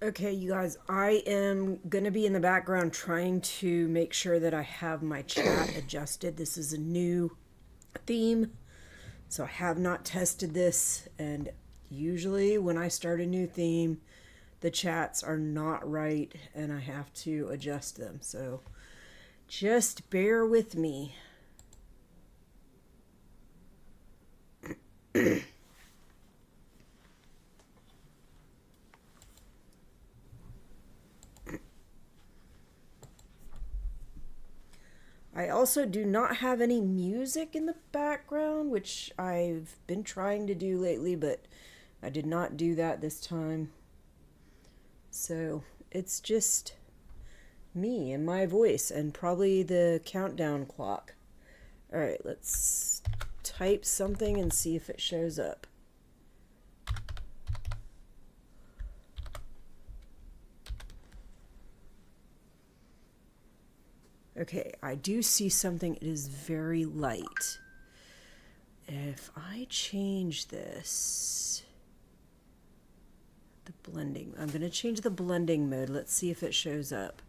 Okay, you guys, I am going to be in the background trying to make sure that I have my chat adjusted. This is a new theme, so I have not tested this, and usually when I start a new theme, the chats are not right and I have to adjust them. So just bear with me. I also do not have any music in the background, which I've been trying to do lately, but I did not do that this time. So it's just me and my voice and probably the countdown clock. All right, let's type something and see if it shows up. Okay, I do see something. It is very light. If I change this, the blending, I'm going to change the blending mode. Let's see if it shows up.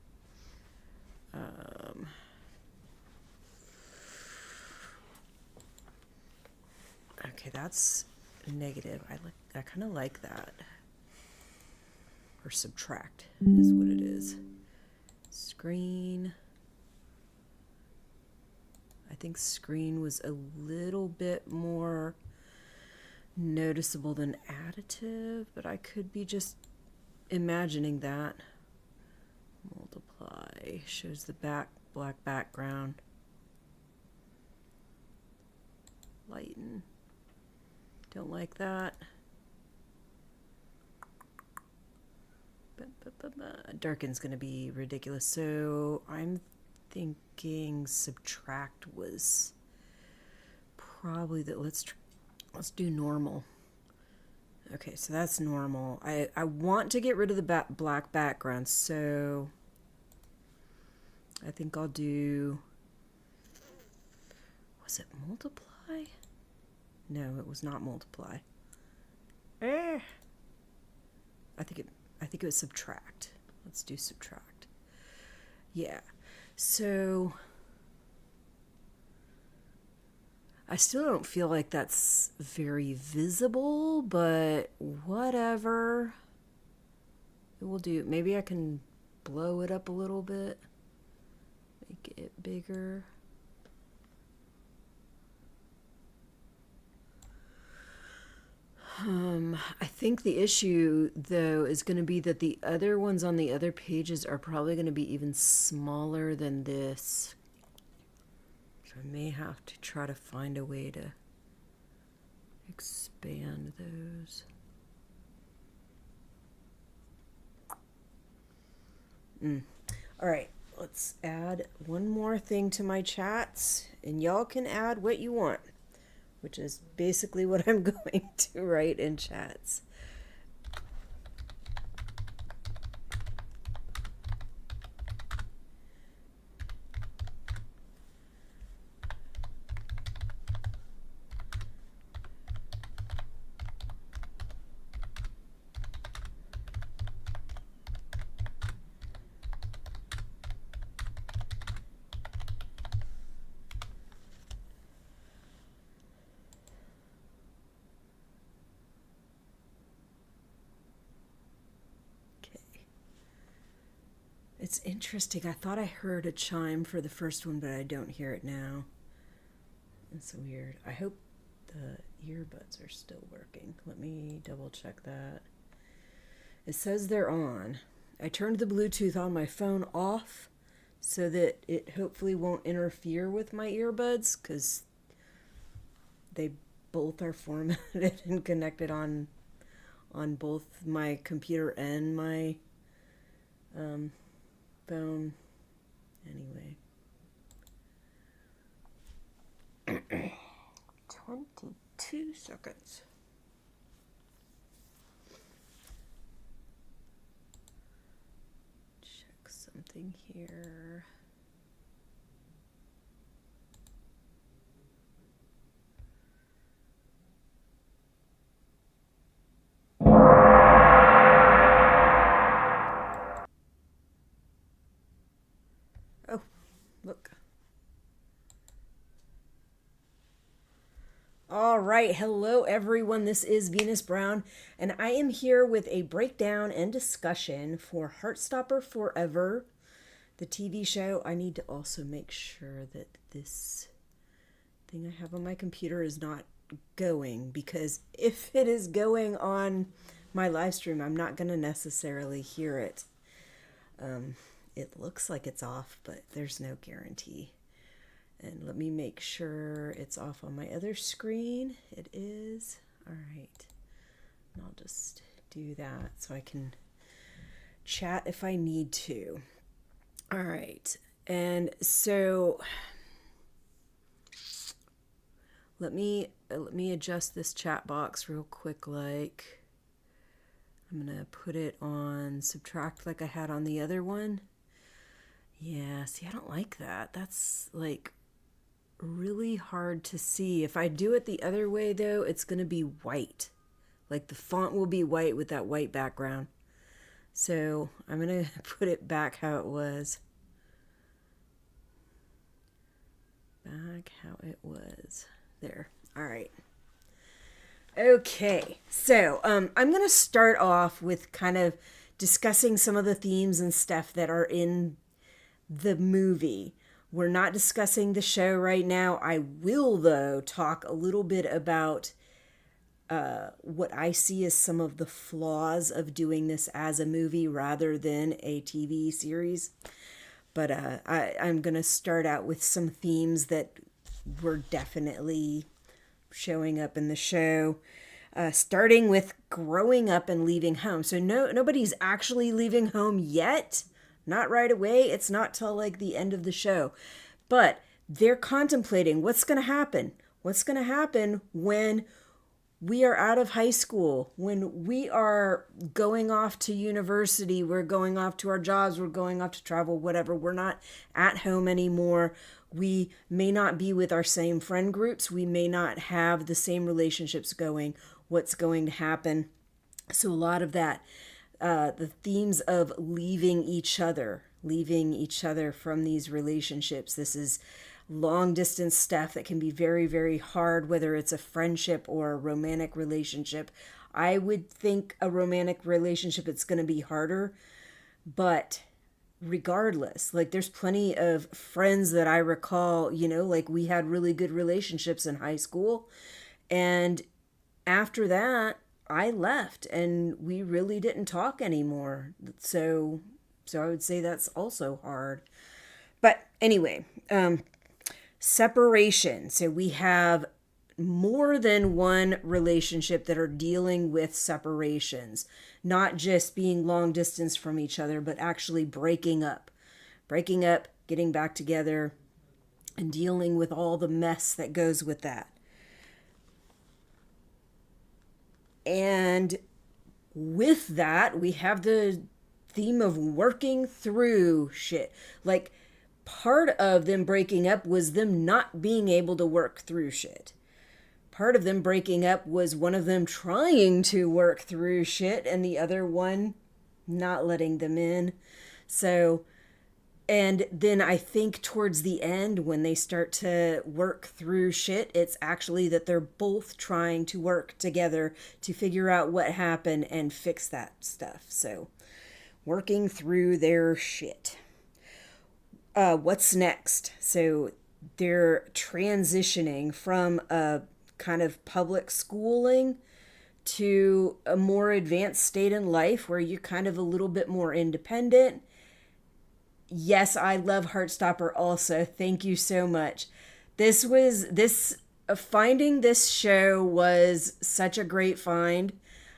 Okay, that's negative. I kind of like that. Or subtract is what it is. Screen. I think screen was a little bit more noticeable than additive, but I could be just imagining that. Multiply shows the black background. Lighten. Don't like that. Darken's going to be ridiculous. So I'm thinking subtract was probably that. Let's do normal. Okay, so that's normal. I want to get rid of the black background, so I think I'll do, was it multiply? No, it was not multiply. I think it was subtract. Let's do subtract. Yeah. So I still don't feel like that's very visible, but whatever. It will do. Maybe I can blow it up a little bit. Make it bigger. I think the issue, though, is going to be that the other ones on the other pages are probably going to be even smaller than this. So I may have to try to find a way to expand those. All right, let's add one more thing to my chats, and y'all can add what you want, which is basically what I'm going to write in chats. It's interesting. I thought I heard a chime for the first one, but I don't hear it now. It's weird. I hope the earbuds are still working. Let me double check that. It says they're on. I turned the Bluetooth on my phone off so that it hopefully won't interfere with my earbuds, because they both are formatted and connected on both my computer and my phone. Anyway. 22 seconds. Check something here. All right, hello everyone. This is Venus Brown, and I am here with a breakdown and discussion for Heartstopper Forever, the TV show. I need to also make sure that this thing I have on my computer is not going, because if it is going on my live stream, I'm not going to necessarily hear it. It looks like it's off, but there's no guarantee. And let me make sure it's off on my other screen. It is. All right. And I'll just do that so I can chat if I need to. All right. And so let me adjust this chat box real quick. Like, I'm going to put it on subtract like I had on the other one. Yeah, see, I don't like that. That's like really hard to see. If I do it the other way though, it's going to be white. Like the font will be white with that white background. So I'm going to put it back how it was. Back how it was. There. All right. Okay. So I'm going to start off with kind of discussing some of the themes and stuff that are in the movie. We're not discussing the show right now. I will, though, talk a little bit about what I see as some of the flaws of doing this as a movie rather than a TV series. But I'm going to start out with some themes that were definitely showing up in the show. Starting with growing up and leaving home. So nobody's actually leaving home yet. Not right away. It's not till like the end of the show. But they're contemplating what's going to happen. What's going to happen when we are out of high school, when we are going off to university, we're going off to our jobs, we're going off to travel, whatever. We're not at home anymore. We may not be with our same friend groups. We may not have the same relationships going. What's going to happen? So a lot of that. The themes of leaving each other from these relationships. This is long distance stuff that can be very, very hard, whether it's a friendship or a romantic relationship. I would think a romantic relationship, it's going to be harder, but regardless, like there's plenty of friends that I recall, like we had really good relationships in high school. And after that, I left and we really didn't talk anymore. So I would say that's also hard. But anyway, separation. So we have more than one relationship that are dealing with separations, not just being long distance from each other, but actually breaking up, getting back together, and dealing with all the mess that goes with that. And with that, we have the theme of working through shit. Like, part of them breaking up was them not being able to work through shit. Part of them breaking up was one of them trying to work through shit and the other one not letting them in. So, and then I think towards the end, when they start to work through shit, it's actually that they're both trying to work together to figure out what happened and fix that stuff. So, working through their shit. What's next? So, they're transitioning from a kind of public schooling to a more advanced state in life where you're kind of a little bit more independent. Yes, I love Heartstopper also. Thank you so much. Finding this show was such a great find.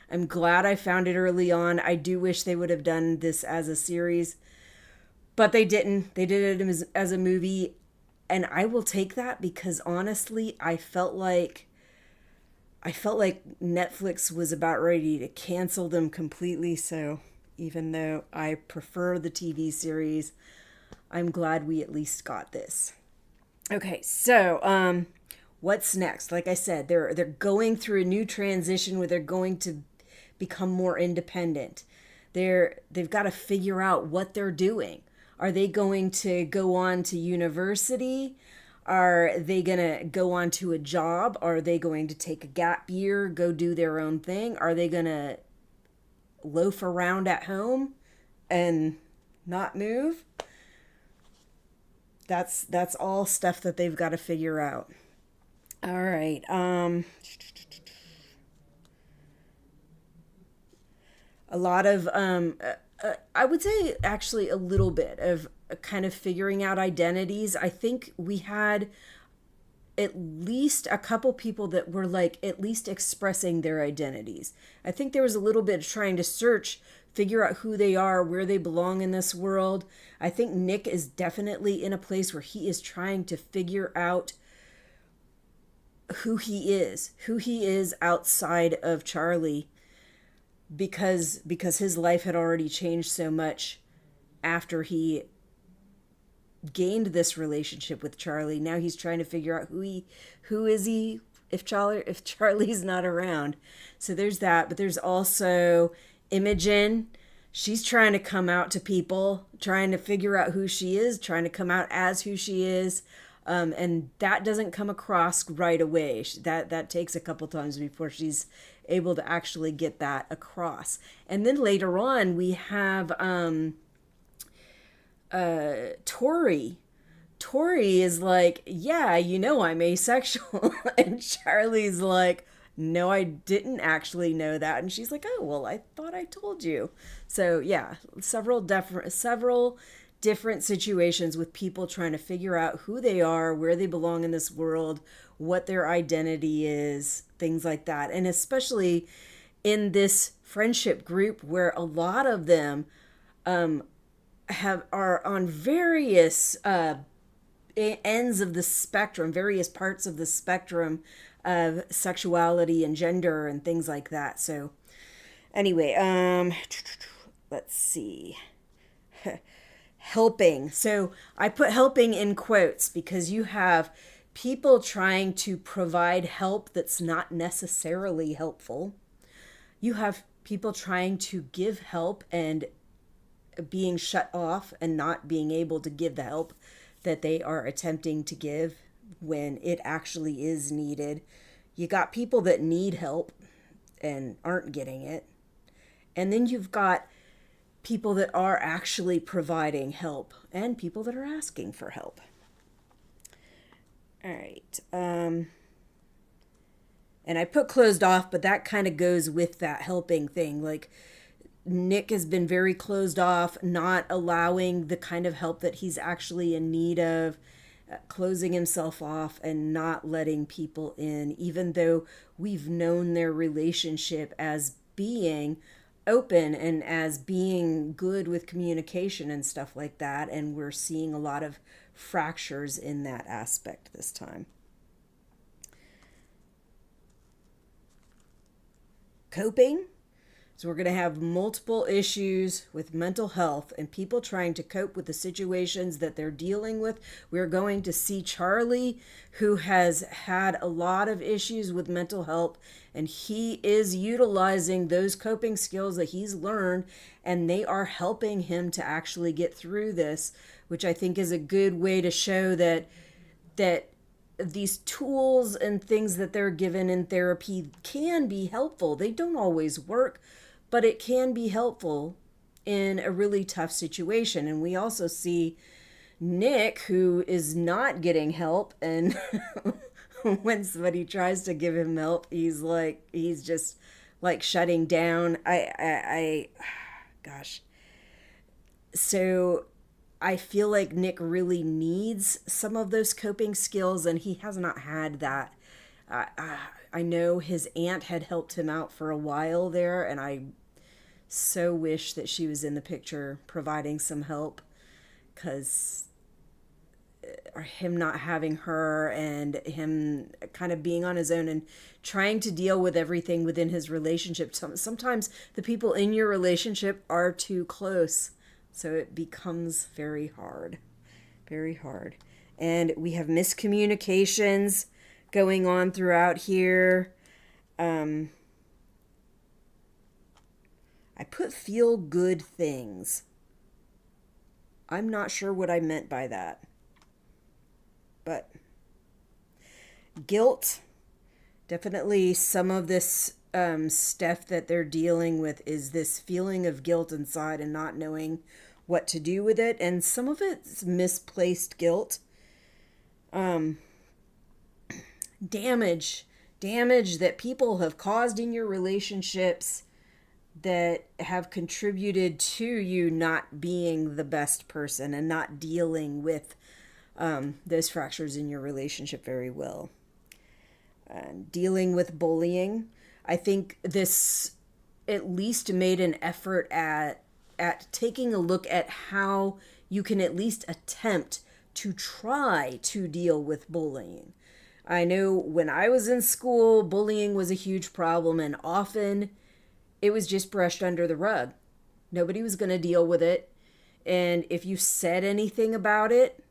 I'm glad I found it early on. I do wish they would have done this as a series, but they didn't. They did it as a movie, and I will take that because honestly, I felt like Netflix was about ready to cancel them completely. So even though I prefer the TV series, I'm glad we at least got this. Okay, so what's next? Like I said, they're going through a new transition where they're going to become more independent. They've got to figure out what they're doing. Are they going to go on to university? Are they going to go on to a job? Are they going to take a gap year, go do their own thing? Are they going to loaf around at home and not move? That's all stuff that they've got to figure out. All right. A lot of I would say actually a little bit of kind of figuring out identities. I think we had at least a couple people that were like at least expressing their identities. I think there was a little bit of trying to search, figure out who they are, where they belong in this world. I think Nick is definitely in a place where he is trying to figure out who he is outside of Charlie, because his life had already changed so much after he gained this relationship with Charlie. Now he's trying to figure out who is he if Charlie's not around. So there's that, but there's also Imogen. She's trying to come out to people, trying to figure out who she is, trying to come out as who she is. And that doesn't come across right away. That takes a couple times before she's able to actually get that across. And then later on, we have Tori. Tori is like, yeah, I'm asexual. And Charlie's like, no, I didn't actually know that. And she's like, oh, well, I thought I told you. So yeah, several different situations with people trying to figure out who they are, where they belong in this world, what their identity is, things like that. And especially in this friendship group where a lot of them are on various ends of the spectrum, various parts of the spectrum of sexuality and gender and things like that. So anyway, let's see. Helping. So I put helping in quotes because you have people trying to provide help that's not necessarily helpful. You have people trying to give help and being shut off and not being able to give the help that they are attempting to give when it actually is needed. You got people that need help and aren't getting it. And then you've got people that are actually providing help and people that are asking for help. All right. And I put closed off, but that kind of goes with that helping thing. Like Nick has been very closed off, not allowing the kind of help that he's actually in need of, closing himself off and not letting people in, even though we've known their relationship as being open and as being good with communication and stuff like that. And we're seeing a lot of fractures in that aspect this time. Coping. So we're going to have multiple issues with mental health and people trying to cope with the situations that they're dealing with. We're going to see Charlie, who has had a lot of issues with mental health, and he is utilizing those coping skills that he's learned, and they are helping him to actually get through this, which I think is a good way to show that these tools and things that they're given in therapy can be helpful. They don't always work, but it can be helpful in a really tough situation. And we also see Nick, who is not getting help, and when somebody tries to give him help, he's just like shutting down. Gosh. So I feel like Nick really needs some of those coping skills, and he has not had that. I know his aunt had helped him out for a while there, and I so wish that she was in the picture providing some help, because him not having her and him kind of being on his own and trying to deal with everything within his relationship. Sometimes the people in your relationship are too close, so it becomes very hard, very hard. And we have miscommunications going on throughout here. I put feel good things. I'm not sure what I meant by that, but Guilt. Definitely some of this stuff that they're dealing with is this feeling of guilt inside and not knowing what to do with it. And some of it's misplaced guilt. Damage that people have caused in your relationships that have contributed to you not being the best person and not dealing with those fractures in your relationship very well. Dealing with bullying. I think this at least made an effort at taking a look at how you can at least attempt to try to deal with bullying. I know when I was in school, bullying was a huge problem, and often it was just brushed under the rug. Nobody was going to deal with it. And if you said anything about it,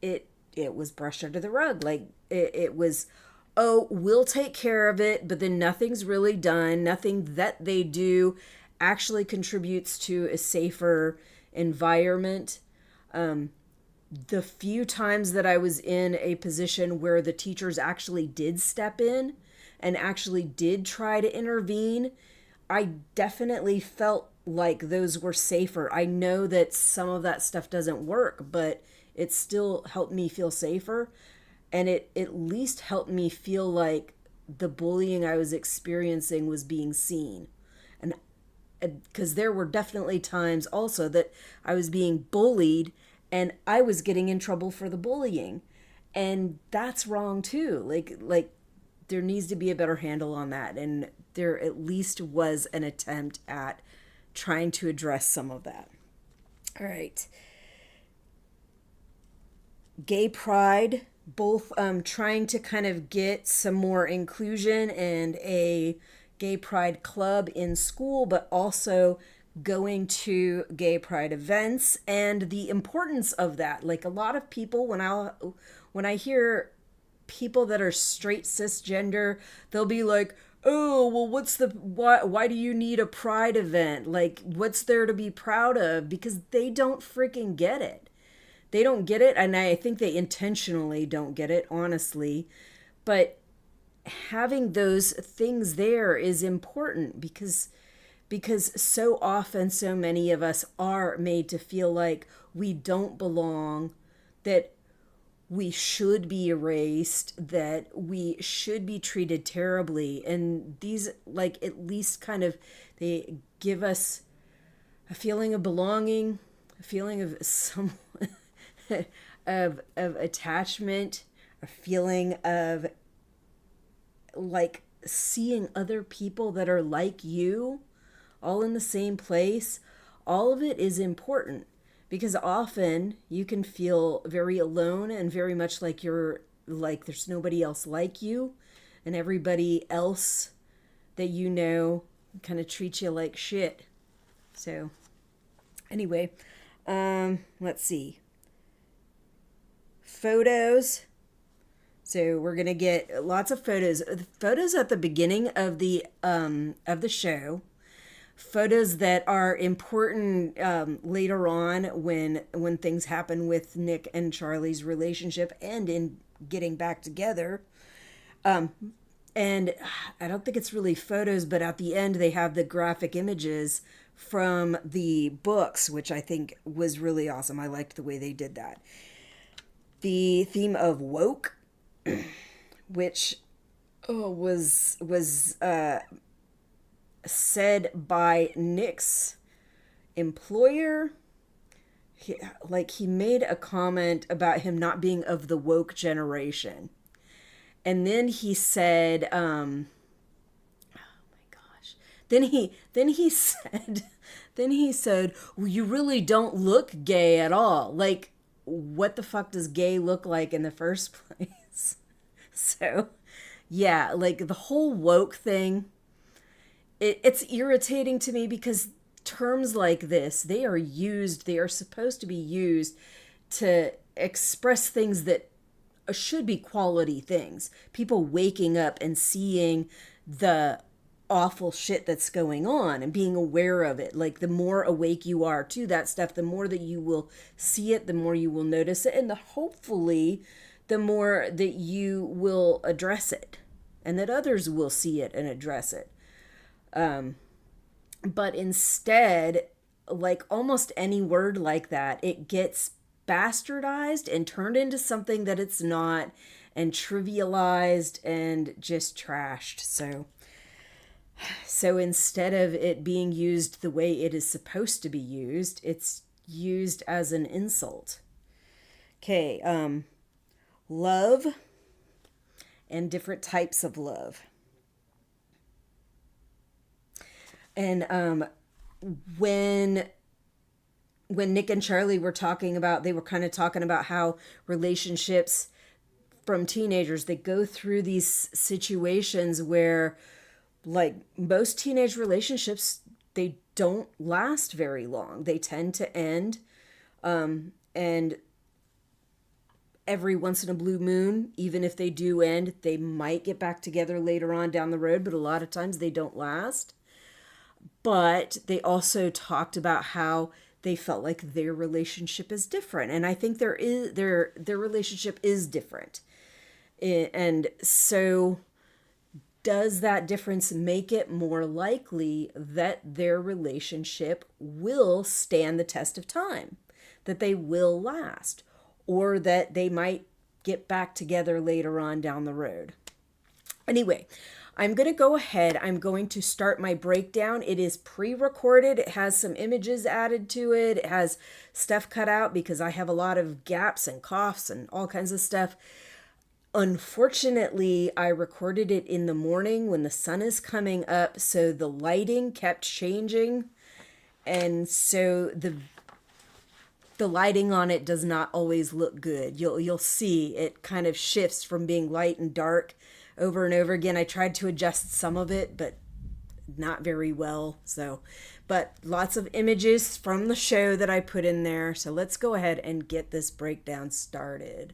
it was brushed under the rug. Like it was, oh, we'll take care of it, but then nothing's really done. Nothing that they do actually contributes to a safer environment. The few times that I was in a position where the teachers actually did step in and actually did try to intervene, I definitely felt like those were safer. I know that some of that stuff doesn't work, but it still helped me feel safer. And it at least helped me feel like the bullying I was experiencing was being seen. And because there were definitely times also that I was being bullied and I was getting in trouble for the bullying. And that's wrong too. Like there needs to be a better handle on that. And there at least was an attempt at trying to address some of that. All right. Gay pride, both trying to kind of get some more inclusion and a gay pride club in school, but also going to gay pride events and the importance of that. Like a lot of people, when I hear people that are straight cisgender, they'll be like, oh, well, why do you need a pride event? Like, what's there to be proud of? Because they don't freaking get it. They don't get it, and I think they intentionally don't get it, honestly. But having those things there is important because so often so many of us are made to feel like we don't belong, that we should be erased, that we should be treated terribly. And these, like, at least kind of, they give us a feeling of belonging, a feeling of some of attachment, a feeling of like seeing other people that are like you all in the same place. All of it is important because often you can feel very alone and very much like you're like there's nobody else like you, and everybody else that you know kind of treats you like shit. So anyway, let's see. Photos. So we're gonna get lots of photos. Photos at the beginning of the show. Photos that are important later on when things happen with Nick and Charlie's relationship and in getting back together. And I don't think it's really photos, but at the end they have the graphic images from the books, which I think was really awesome. I liked the way they did that. The theme of woke, which was said by Nick's employer. He made a comment about him not being of the woke generation. And then he said, oh my gosh. Then he said, well, you really don't look gay at all. Like, what the fuck does gay look like in the first place? So, yeah, like the whole woke thing, it's irritating to me because terms like this, they are supposed to be used to express things that should be quality things. People waking up and seeing the awful shit that's going on and being aware of it. Like the more awake you are to that stuff, the more that you will see it, the more you will notice it, and hopefully the more that you will address it and that others will see it and address it. But instead, like almost any word like that, it gets bastardized and turned into something that it's not, and trivialized and just trashed. So instead of it being used the way it is supposed to be used, it's used as an insult. Okay, love and different types of love. And when Nick and Charlie were talking about, they were kind of talking about how relationships from teenagers, they go through these situations where, like most teenage relationships, they don't last very long. They tend to end, and every once in a blue moon, even if they do end, they might get back together later on down the road, but a lot of times they don't last. But they also talked about how they felt like their relationship is different, and I think their relationship is different. And so does that difference make it more likely that their relationship will stand the test of time, that they will last, or that they might get back together later on down the road? Anyway, I'm going to go ahead. I'm going to start my breakdown. It is pre-recorded. It has some images added to it. It has stuff cut out because I have a lot of gaps and coughs and all kinds of stuff. Unfortunately, I recorded it in the morning when the sun is coming up, so the lighting kept changing, and so the lighting on it does not always look good. You'll see it kind of shifts from being light and dark over and over again. I tried to adjust some of it, but not very well. But lots of images from the show that I put in there. So let's go ahead and get this breakdown started.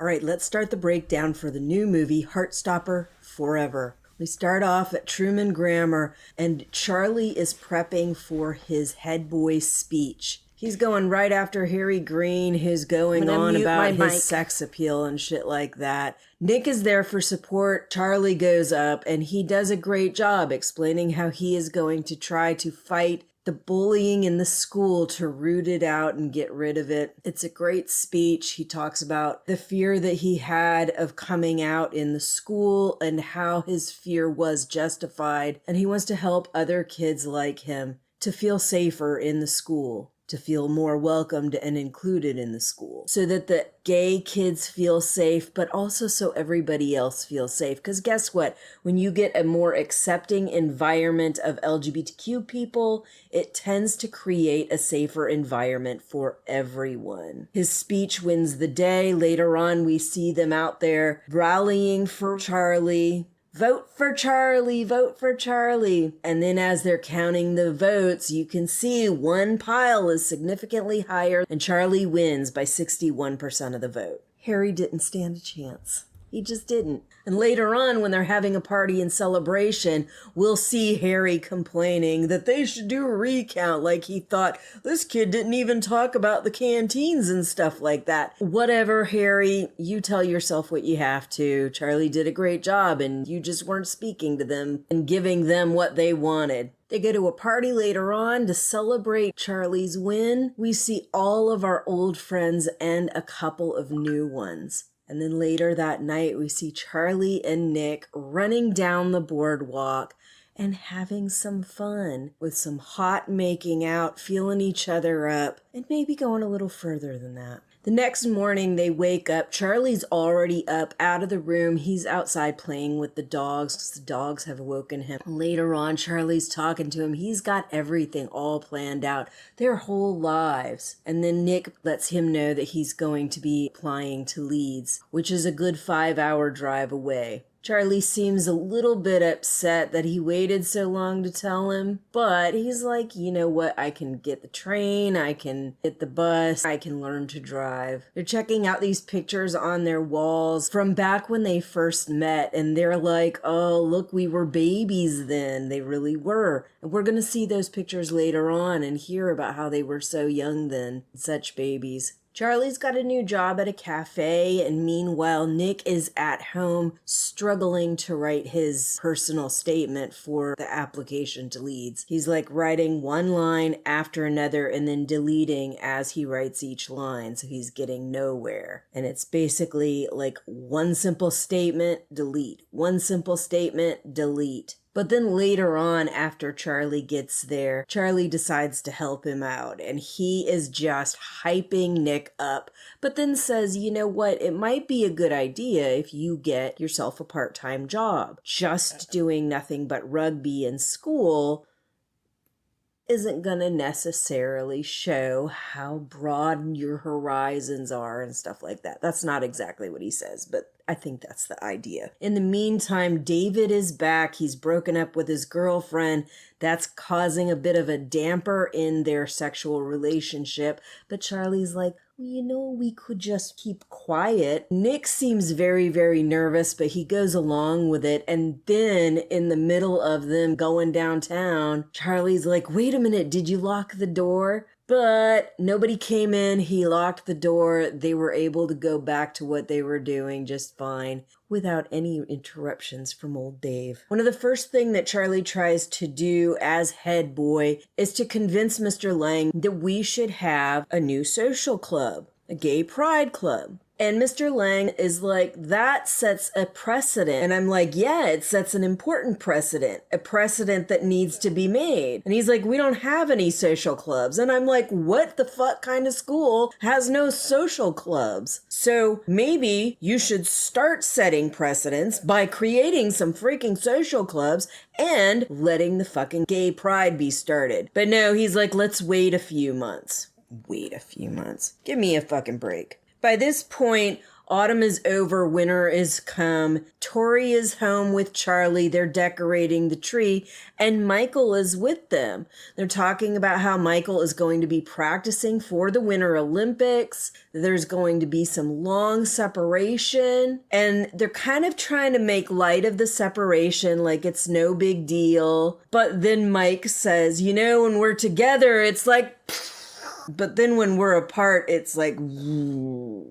All right, let's start the breakdown for the new movie, Heartstopper Forever. We start off at Truman Grammar, and Charlie is prepping for his head boy speech. He's going right after Harry Green, who's going on about his sex appeal and shit like that. Nick is there for support. Charlie goes up, and he does a great job explaining how he is going to try to fight the bullying in the school, to root it out and get rid of it. It's a great speech. He talks about the fear that he had of coming out in the school and how his fear was justified. And he wants to help other kids like him to feel safer in the school, to feel more welcomed and included in the school, so that the gay kids feel safe, but also so everybody else feels safe. Because guess what? When you get a more accepting environment of LGBTQ people, it tends to create a safer environment for everyone. His speech wins the day. Later on, we see them out there rallying for Charlie. Vote for Charlie, vote for Charlie. And then as they're counting the votes, you can see one pile is significantly higher, and Charlie wins by 61% of the vote. Harry didn't stand a chance. He just didn't. And later on, when they're having a party and celebration, we'll see Harry complaining that they should do a recount, like he thought this kid didn't even talk about the canteens and stuff like that. Whatever, Harry, you tell yourself what you have to. Charlie did a great job, and you just weren't speaking to them and giving them what they wanted. They go to a party later on to celebrate Charlie's win. We see all of our old friends and a couple of new ones. And then later that night, we see Charlie and Nick running down the boardwalk and having some fun with some hot making out, feeling each other up, and maybe going a little further than that. The next morning, they wake up. Charlie's already up out of the room. He's outside playing with the dogs because the dogs have woken him. Later on, Charlie's talking to him. He's got everything all planned out, their whole lives. And then Nick lets him know that he's going to be applying to Leeds, which is a good 5-hour drive away. Charlie seems a little bit upset that he waited so long to tell him, but he's like, you know what, I can get the train, I can get the bus, I can learn to drive. They're checking out these pictures on their walls from back when they first met, and they're like, oh, look, we were babies then. They really were. And we're going to see those pictures later on and hear about how they were so young then, such babies. Charlie's got a new job at a cafe, and meanwhile, Nick is at home struggling to write his personal statement for the application to Leeds. He's like writing one line after another and then deleting as he writes each line, so he's getting nowhere. And it's basically like one simple statement, delete. One simple statement, delete. But then later on, after Charlie gets there, Charlie decides to help him out, and he is just hyping Nick up, but then says, you know what, it might be a good idea if you get yourself a part-time job. Just doing nothing but rugby in school isn't going to necessarily show how broad your horizons are and stuff like that. That's not exactly what he says, but I think that's the idea. In the meantime, David is back. He's broken up with his girlfriend. That's causing a bit of a damper in their sexual relationship. But Charlie's like, well, you know, we could just keep quiet. Nick seems very, very nervous, but he goes along with it. And then in the middle of them going downtown, Charlie's like, wait a minute, did you lock the door? But nobody came in. He locked the door. They were able to go back to what they were doing just fine without any interruptions from old Dave. One of the first things that Charlie tries to do as head boy is to convince Mr. Lang that we should have a new social club, a gay pride club. And Mr. Lang is like, that sets a precedent. And I'm like, yeah, it sets an important precedent, a precedent that needs to be made. And he's like, we don't have any social clubs. And I'm like, what the fuck kind of school has no social clubs? So maybe you should start setting precedents by creating some freaking social clubs and letting the fucking gay pride be started. But no, he's like, let's wait a few months. Wait a few months. Give me a fucking break. By this point, autumn is over, winter is come. Tori is home with Charlie. They're decorating the tree, and Michael is with them. They're talking about how Michael is going to be practicing for the Winter Olympics. There's going to be some long separation, and they're kind of trying to make light of the separation like it's no big deal. But then Mike says, you know, when we're together, it's like... But then when we're apart, it's like... And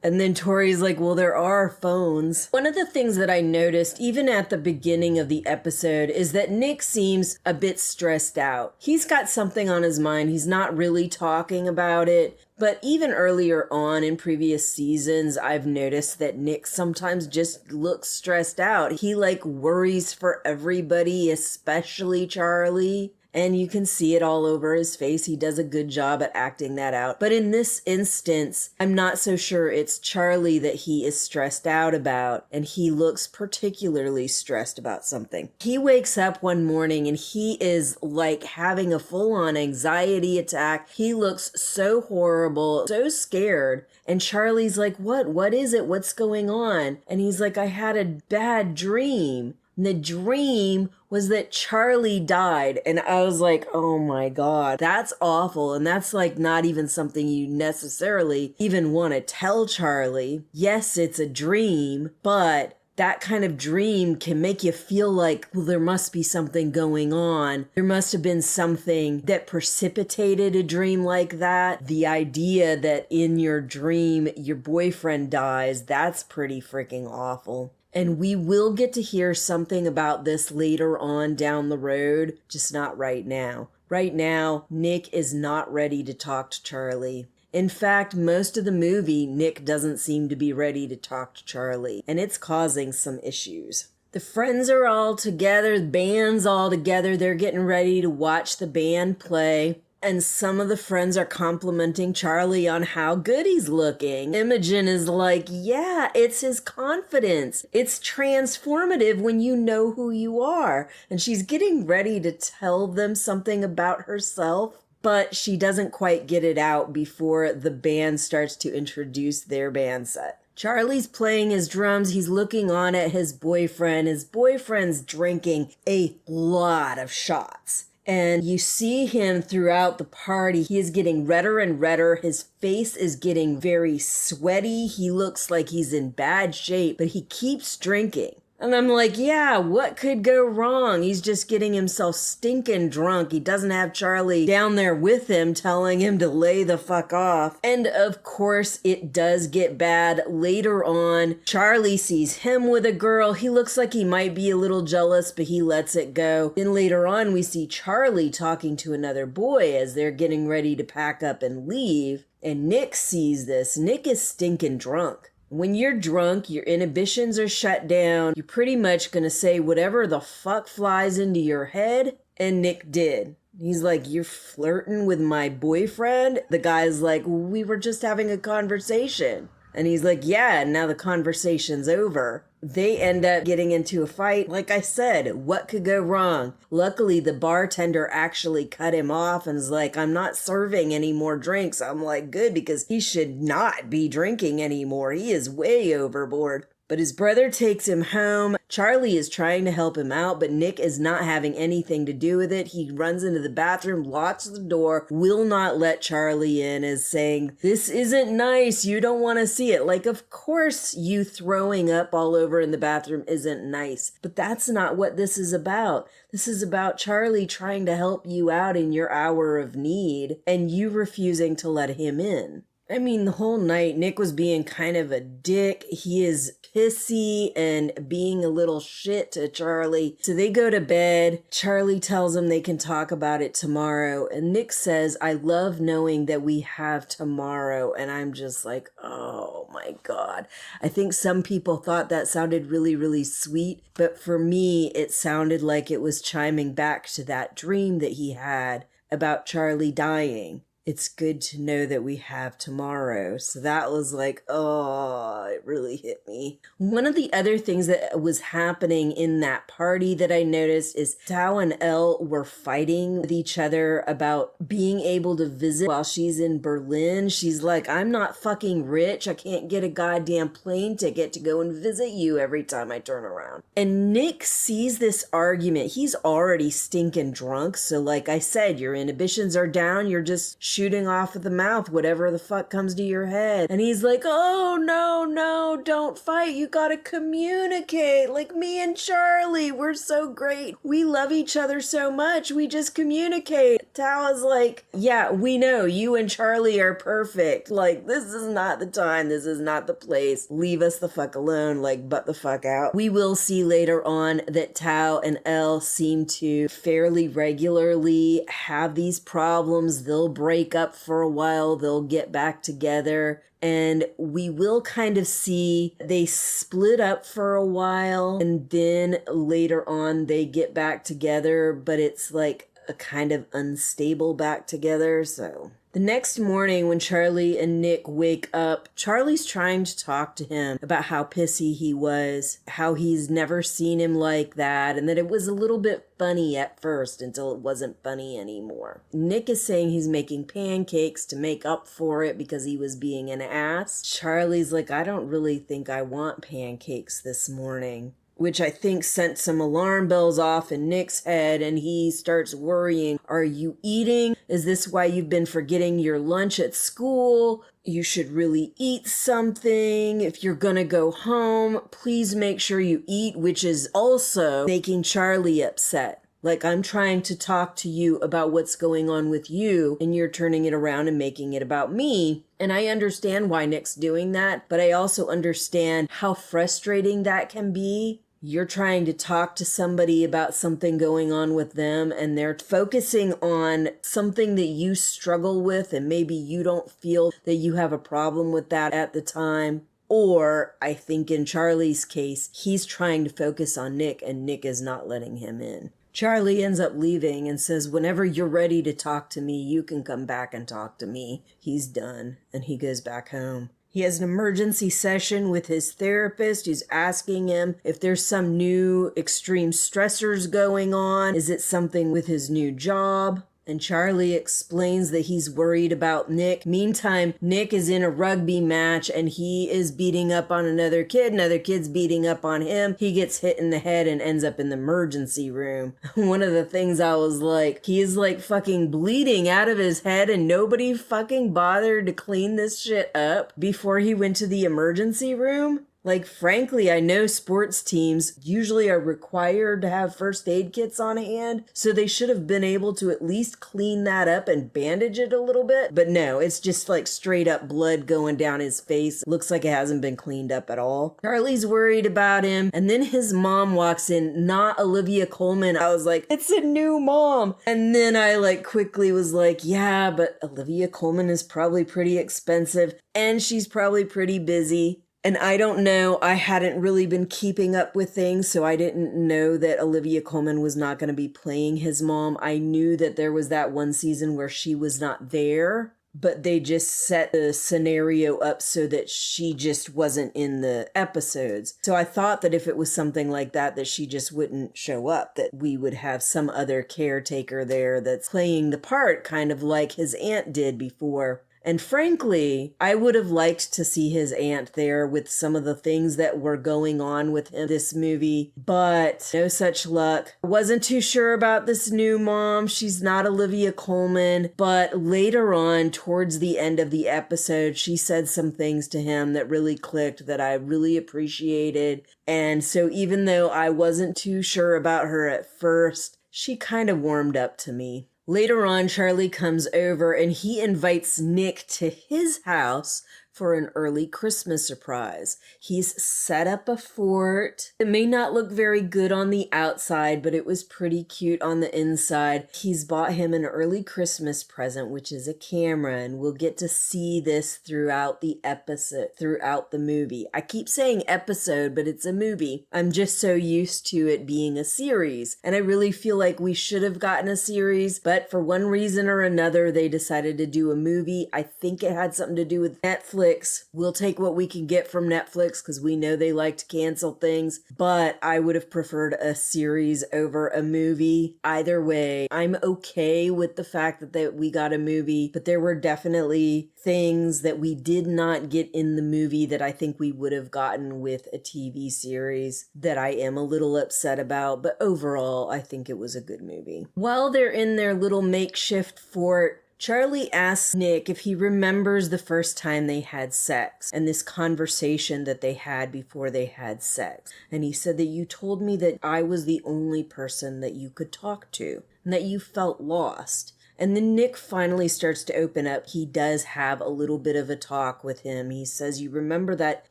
then Tori's like, well, there are phones. One of the things that I noticed, even at the beginning of the episode, is that Nick seems a bit stressed out. He's got something on his mind. He's not really talking about it. But even earlier on in previous seasons, I've noticed that Nick sometimes just looks stressed out. He like worries for everybody, especially Charlie. And you can see it all over his face. He does a good job at acting that out. But in this instance, I'm not so sure it's Charlie that he is stressed out about. And he looks particularly stressed about something. He wakes up one morning and he is like having a full-on anxiety attack. He looks so horrible, so scared. And Charlie's like, what is it? What's going on? And he's like, I had a bad dream. And the dream was that Charlie died. And I was like, oh my God, that's awful. And that's like not even something you necessarily even want to tell Charlie. Yes, it's a dream, but that kind of dream can make you feel like, well, there must be something going on. There must have been something that precipitated a dream like that. The idea that in your dream, your boyfriend dies, that's pretty freaking awful. And we will get to hear something about this later on down the road, just not right now. Right now, Nick is not ready to talk to Charlie. In fact, most of the movie, Nick doesn't seem to be ready to talk to Charlie, and it's causing some issues. The friends are all together, the band's all together, they're getting ready to watch the band play. And some of the friends are complimenting Charlie on how good he's looking. Imogen is like, yeah, it's his confidence. It's transformative when you know who you are. And she's getting ready to tell them something about herself, but she doesn't quite get it out before the band starts to introduce their band set. Charlie's playing his drums. He's looking on at his boyfriend. His boyfriend's drinking a lot of shots. And you see him throughout the party. He is getting redder and redder. His face is getting very sweaty. He looks like he's in bad shape, but he keeps drinking. And I'm like, yeah, what could go wrong? He's just getting himself stinking drunk. He doesn't have Charlie down there with him telling him to lay the fuck off. And of course, it does get bad later on. Charlie sees him with a girl. He looks like he might be a little jealous, but he lets it go. Then later on, we see Charlie talking to another boy as they're getting ready to pack up and leave. And Nick sees this. Nick is stinking drunk. When you're drunk, your inhibitions are shut down. You're pretty much going to say whatever the fuck flies into your head. And Nick did. He's like, you're flirting with my boyfriend? The guy's like, we were just having a conversation. And he's like, yeah, now the conversation's over. They end up getting into a fight. Like I said, what could go wrong? Luckily, the bartender actually cut him off and is like, I'm not serving any more drinks. I'm like, good, because he should not be drinking anymore. He is way overboard. But his brother takes him home. Charlie is trying to help him out, but Nick is not having anything to do with it. He runs into the bathroom, locks the door, will not let Charlie in, is saying, this isn't nice. You don't want to see it. Like, of course you throwing up all over in the bathroom isn't nice. But that's not what this is about. This is about Charlie trying to help you out in your hour of need and you refusing to let him in. I mean, the whole night, Nick was being kind of a dick. He is pissy and being a little shit to Charlie. So they go to bed. Charlie tells him they can talk about it tomorrow. And Nick says, I love knowing that we have tomorrow. And I'm just like, oh my God. I think some people thought that sounded really, really sweet. But for me, it sounded like it was chiming back to that dream that he had about Charlie dying. It's good to know that we have tomorrow. So that was like, oh, it really hit me. One of the other things that was happening in that party that I noticed is Tao and Elle were fighting with each other about being able to visit while she's in Berlin. She's like, I'm not fucking rich. I can't get a goddamn plane ticket to go and visit you every time I turn around. And Nick sees this argument. He's already stinking drunk. So like I said, your inhibitions are down. You're just shooting off at the mouth, whatever the fuck comes to your head. And he's like, oh, no, don't fight. You gotta communicate. Like me and Charlie, we're so great. We love each other so much. We just communicate. Tao is like, yeah, we know you and Charlie are perfect. Like, this is not the time. This is not the place. Leave us the fuck alone. Like, butt the fuck out. We will see later on that Tao and Elle seem to fairly regularly have these problems. They'll break up for a while, they'll get back together, and we will kind of see they split up for a while and then later on they get back together, but it's like a kind of unstable back together. So the next morning when Charlie and Nick wake up, Charlie's trying to talk to him about how pissy he was, how he's never seen him like that, and that it was a little bit funny at first until it wasn't funny anymore. Nick is saying he's making pancakes to make up for it because he was being an ass. Charlie's like, I don't really think I want pancakes this morning, which I think sent some alarm bells off in Nick's head, and he starts worrying. Are you eating? Is this why you've been forgetting your lunch at school? You should really eat something. If you're gonna go home, please make sure you eat, which is also making Charlie upset. Like, I'm trying to talk to you about what's going on with you, and you're turning it around and making it about me. And I understand why Nick's doing that, but I also understand how frustrating that can be. You're trying to talk to somebody about something going on with them, and they're focusing on something that you struggle with, and maybe you don't feel that you have a problem with that at the time. Or, I think in Charlie's case, he's trying to focus on Nick, and Nick is not letting him in. Charlie ends up leaving and says, whenever you're ready to talk to me, you can come back and talk to me. He's done, and he goes back home. He has an emergency session with his therapist who's asking him if there's some new extreme stressors going on. Is it something with his new job? And Charlie explains that he's worried about Nick. Meantime, Nick is in a rugby match and he is beating up on another kid. Another kid's beating up on him. He gets hit in the head and ends up in the emergency room. One of the things I was like, he is like fucking bleeding out of his head and nobody fucking bothered to clean this shit up before he went to the emergency room. Like, frankly, I know sports teams usually are required to have first aid kits on hand, so they should have been able to at least clean that up and bandage it a little bit. But no, it's just like straight up blood going down his face. Looks like it hasn't been cleaned up at all. Charlie's worried about him, and then his mom walks in, not Olivia Colman. I was like, it's a new mom. And then I like quickly was like, yeah, but Olivia Colman is probably pretty expensive, and she's probably pretty busy. And I don't know, I hadn't really been keeping up with things, so I didn't know that Olivia Colman was not going to be playing his mom. I knew that there was that one season where she was not there, but they just set the scenario up so that she just wasn't in the episodes. So I thought that if it was something like that, that she just wouldn't show up, that we would have some other caretaker there that's playing the part, kind of like his aunt did before. And frankly, I would have liked to see his aunt there with some of the things that were going on with him this movie, but no such luck. I wasn't too sure about this new mom. She's not Olivia Colman, but later on, towards the end of the episode, she said some things to him that really clicked that I really appreciated. And so even though I wasn't too sure about her at first, she kind of warmed up to me. Later on, Charlie comes over and he invites Nick to his house for an early Christmas surprise. He's set up a fort. It may not look very good on the outside, but it was pretty cute on the inside. He's bought him an early Christmas present, which is a camera, and we'll get to see this throughout the episode, throughout the movie. I keep saying episode, but it's a movie. I'm just so used to it being a series, and I really feel like we should have gotten a series, but for one reason or another, they decided to do a movie. I think it had something to do with Netflix. We'll take what we can get from Netflix because we know they like to cancel things, but I would have preferred a series over a movie. Either way, I'm okay with the fact that we got a movie, but there were definitely things that we did not get in the movie that I think we would have gotten with a TV series that I am a little upset about, but overall, I think it was a good movie. While they're in their little makeshift fort, Charlie asks Nick if he remembers the first time they had sex and this conversation that they had before they had sex. And he said that you told me that I was the only person that you could talk to and that you felt lost. And then Nick finally starts to open up. He does have a little bit of a talk with him. He says, you remember that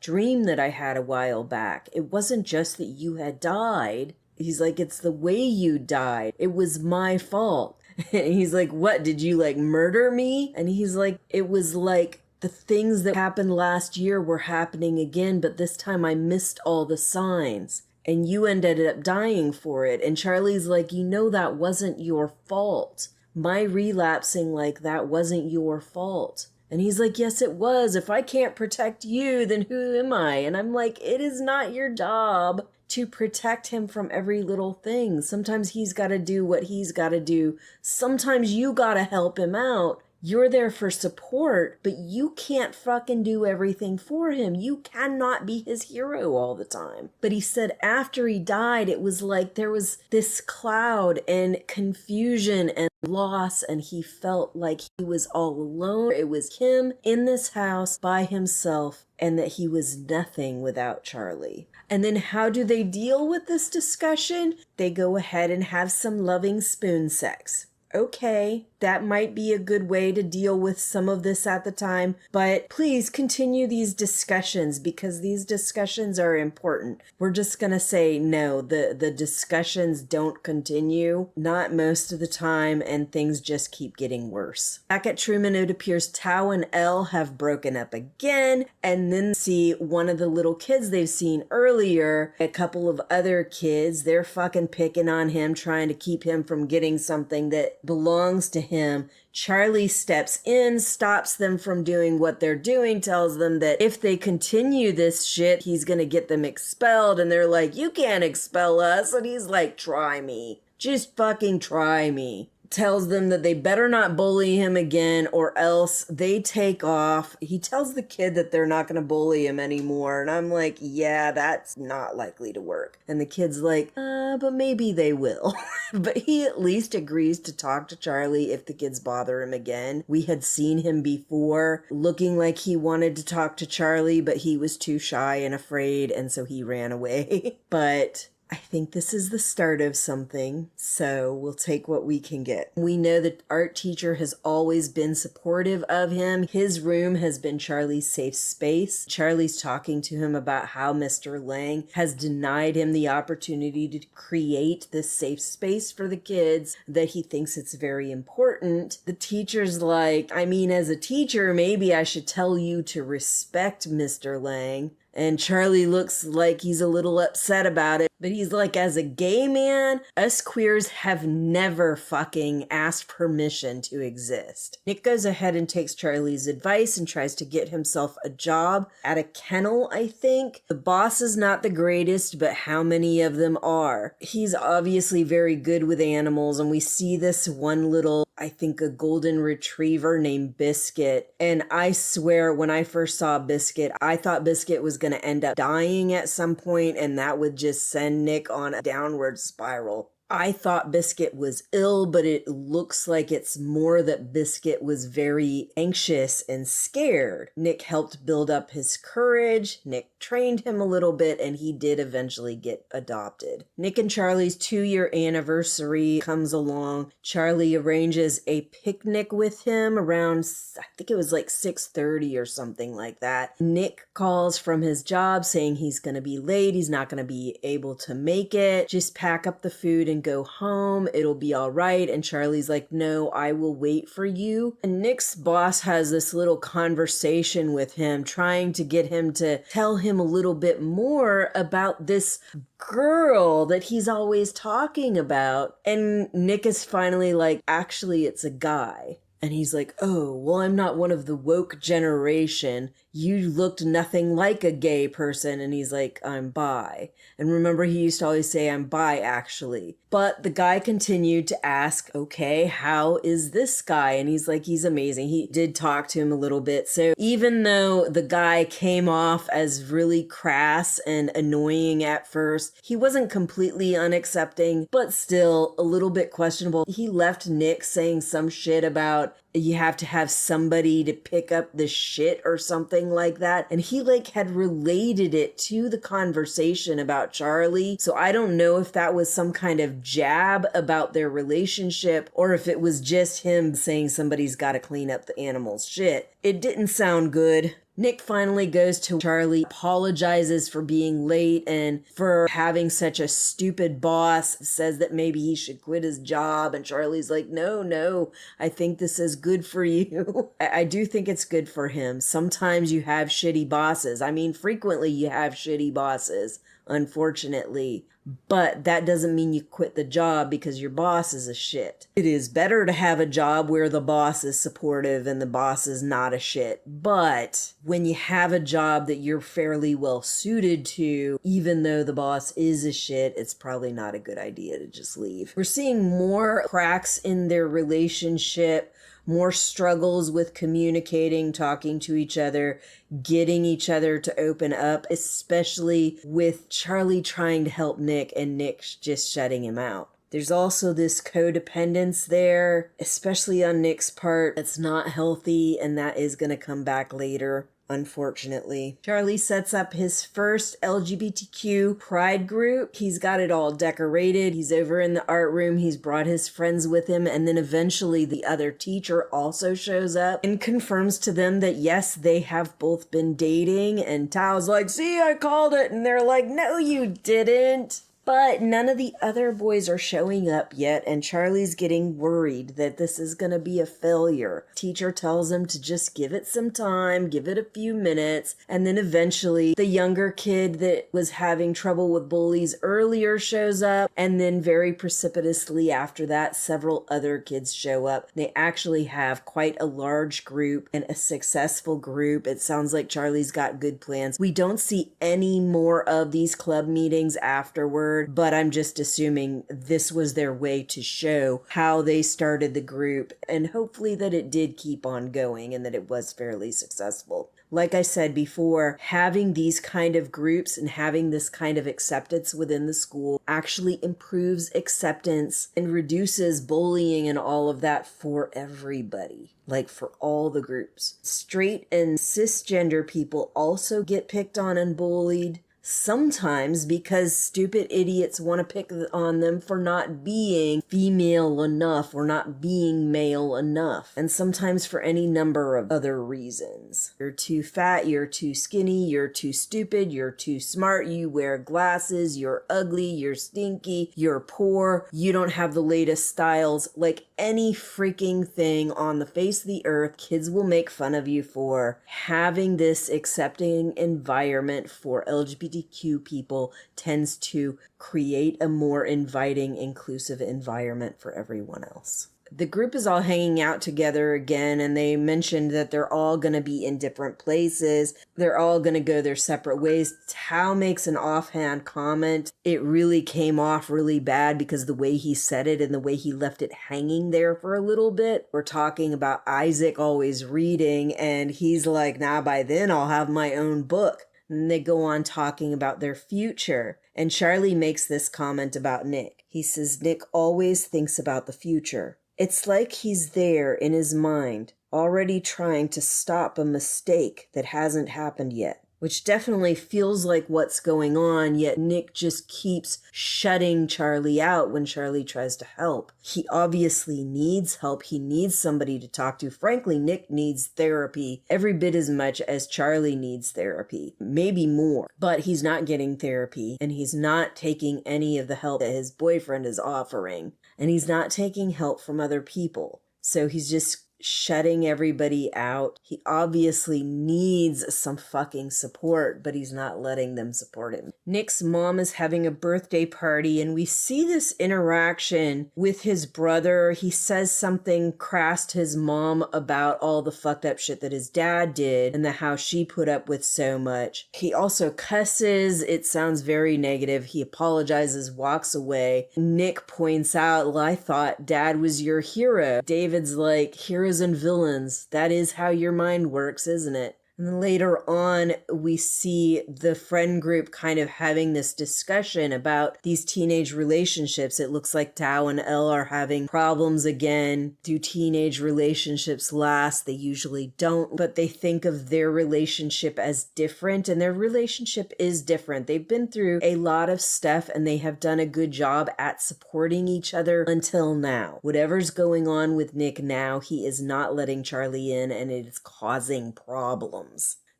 dream that I had a while back? It wasn't just that you had died. He's like, it's the way you died. It was my fault. And he's like, what, did you like murder me? And he's like, it was like the things that happened last year were happening again, but this time I missed all the signs and you ended up dying for it. And Charlie's like, you know, that wasn't your fault. My relapsing like that wasn't your fault. And he's like, yes, it was. If I can't protect you, then who am I? And I'm like, it is not your job to protect him from every little thing. Sometimes he's got to do what he's got to do. Sometimes you got to help him out. You're there for support, but you can't fucking do everything for him. You cannot be his hero all the time. But he said after he died, it was like there was this cloud and confusion and loss, and he felt like he was all alone. It was him in this house by himself, and that he was nothing without Charlie. And then how do they deal with this discussion? They go ahead and have some loving spoon sex. Okay, that might be a good way to deal with some of this at the time, but please continue these discussions because these discussions are important. We're just going to say no, the discussions don't continue, not most of the time, and things just keep getting worse. Back at Truman, it appears Tao and Elle have broken up again, and then see one of the little kids they've seen earlier, a couple of other kids, they're fucking picking on him, trying to keep him from getting something that belongs to him. Charlie steps in, stops them from doing what they're doing, tells them that if they continue this shit, he's gonna get them expelled. And they're like, you can't expel us. And he's like, try me. Just fucking try me. tells them that they better not bully him again or else they take off. He tells the kid that they're not going to bully him anymore. And I'm like, yeah, that's not likely to work. And the kid's like, but maybe they will. But he at least agrees to talk to Charlie if the kids bother him again. We had seen him before looking like he wanted to talk to Charlie, but he was too shy and afraid, and so he ran away. But I think this is the start of something, so we'll take what we can get. We know the art teacher has always been supportive of him. His room has been Charlie's safe space. Charlie's talking to him about how Mr. Lang has denied him the opportunity to create this safe space for the kids, that he thinks it's very important. The teacher's like, I mean, as a teacher, maybe I should tell you to respect Mr. Lang. And Charlie looks like he's a little upset about it. But he's like, as a gay man, us queers have never fucking asked permission to exist. Nick goes ahead and takes Charlie's advice and tries to get himself a job at a kennel, I think. The boss is not the greatest, but how many of them are? He's obviously very good with animals, and we see this one little, I think, a golden retriever named Biscuit. And I swear, when I first saw Biscuit, I thought Biscuit was going to end up dying at some point, and that would just send Nick on a downward spiral. I thought Biscuit was ill, but it looks like it's more that Biscuit was very anxious and scared. Nick helped build up his courage. Nick trained him a little bit, and he did eventually get adopted. Nick and Charlie's 2-year anniversary comes along. Charlie arranges a picnic with him around, I think it was like 6:30 or something like that. Nick calls from his job saying he's going to be late. He's not going to be able to make it. Just pack up the food and go home. It'll be all right. And Charlie's like, no, I will wait for you. And Nick's boss has this little conversation with him, trying to get him to tell him a little bit more about this girl that he's always talking about. And Nick is finally like, actually, it's a guy. And he's like, oh, well, I'm not one of the woke generation. You looked nothing like a gay person. And he's like, I'm bi. And remember, he used to always say, I'm bi, actually. But the guy continued to ask, okay, how is this guy? And he's like, he's amazing. He did talk to him a little bit. So even though the guy came off as really crass and annoying at first, he wasn't completely unaccepting, but still a little bit questionable. He left Nick saying some shit about, you have to have somebody to pick up the shit or something like that. And he like had related it to the conversation about Charlie. So I don't know if that was some kind of jab about their relationship or if it was just him saying somebody's got to clean up the animal's shit. It didn't sound good. Nick finally goes to Charlie, apologizes for being late and for having such a stupid boss, says that maybe he should quit his job. And Charlie's like, no, I think this is good for you. I do think it's good for him. Sometimes you have shitty bosses. I mean, frequently you have shitty bosses, unfortunately. But that doesn't mean you quit the job because your boss is a shit. It is better to have a job where the boss is supportive and the boss is not a shit. But when you have a job that you're fairly well suited to, even though the boss is a shit, it's probably not a good idea to just leave. We're seeing more cracks in their relationship, more struggles with communicating, talking to each other, getting each other to open up, especially with Charlie trying to help Nick and Nick just shutting him out. There's also this codependence there, especially on Nick's part, that's not healthy, and that is going to come back later, unfortunately. Charlie sets up his first LGBTQ pride group. He's got it all decorated. He's over in the art room. He's brought his friends with him. And then eventually the other teacher also shows up and confirms to them that yes, they have both been dating. And Tao's like, see, I called it. And they're like, no, you didn't. But none of the other boys are showing up yet, and Charlie's getting worried that this is going to be a failure. Teacher tells him to just give it some time, give it a few minutes, and then eventually the younger kid that was having trouble with bullies earlier shows up, and then very precipitously after that, several other kids show up. They actually have quite a large group and a successful group. It sounds like Charlie's got good plans. We don't see any more of these club meetings afterwards. heard, but I'm just assuming this was their way to show how they started the group, and hopefully that it did keep on going and that it was fairly successful. Like I said before, having these kind of groups and having this kind of acceptance within the school actually improves acceptance and reduces bullying and all of that for everybody, like for all the groups. Straight and cisgender people also get picked on and bullied. Sometimes because stupid idiots want to pick on them for not being female enough or not being male enough. And sometimes for any number of other reasons. You're too fat, you're too skinny, you're too stupid, you're too smart, you wear glasses, you're ugly, you're stinky, you're poor, you don't have the latest styles. Like any freaking thing on the face of the earth, kids will make fun of you for. Having this accepting environment for LGBTQ people tends to create a more inviting, inclusive environment for everyone else. The group is all hanging out together again, and they mentioned that they're all going to be in different places. They're all going to go their separate ways. Tao makes an offhand comment. It really came off really bad because the way he said it and the way he left it hanging there for a little bit. We're talking about Isaac always reading, and he's like, nah, by then I'll have my own book. And they go on talking about their future. And Charlie makes this comment about Nick. He says, Nick always thinks about the future. It's like he's there in his mind, already trying to stop a mistake that hasn't happened yet. Which definitely feels like what's going on, yet Nick just keeps shutting Charlie out when Charlie tries to help. He obviously needs help. He needs somebody to talk to. Frankly, Nick needs therapy every bit as much as Charlie needs therapy, maybe more. But he's not getting therapy, and he's not taking any of the help that his boyfriend is offering, and he's not taking help from other people. So he's just shutting everybody out. He obviously needs some fucking support, but he's not letting them support him. Nick's mom is having a birthday party, and we see this interaction with his brother. He says something crass to his mom about all the fucked up shit that his dad did and how she put up with so much. He also cusses. It sounds very negative. He apologizes, walks away. Nick points out, well, I thought dad was your hero. David's like, heroes and villains. That is how your mind works, isn't it? And then later on, we see the friend group kind of having this discussion about these teenage relationships. It looks like Tao and Elle are having problems again. Do teenage relationships last? They usually don't, but they think of their relationship as different, and their relationship is different. They've been through a lot of stuff, and they have done a good job at supporting each other until now. Whatever's going on with Nick now, he is not letting Charlie in, and it is causing problems.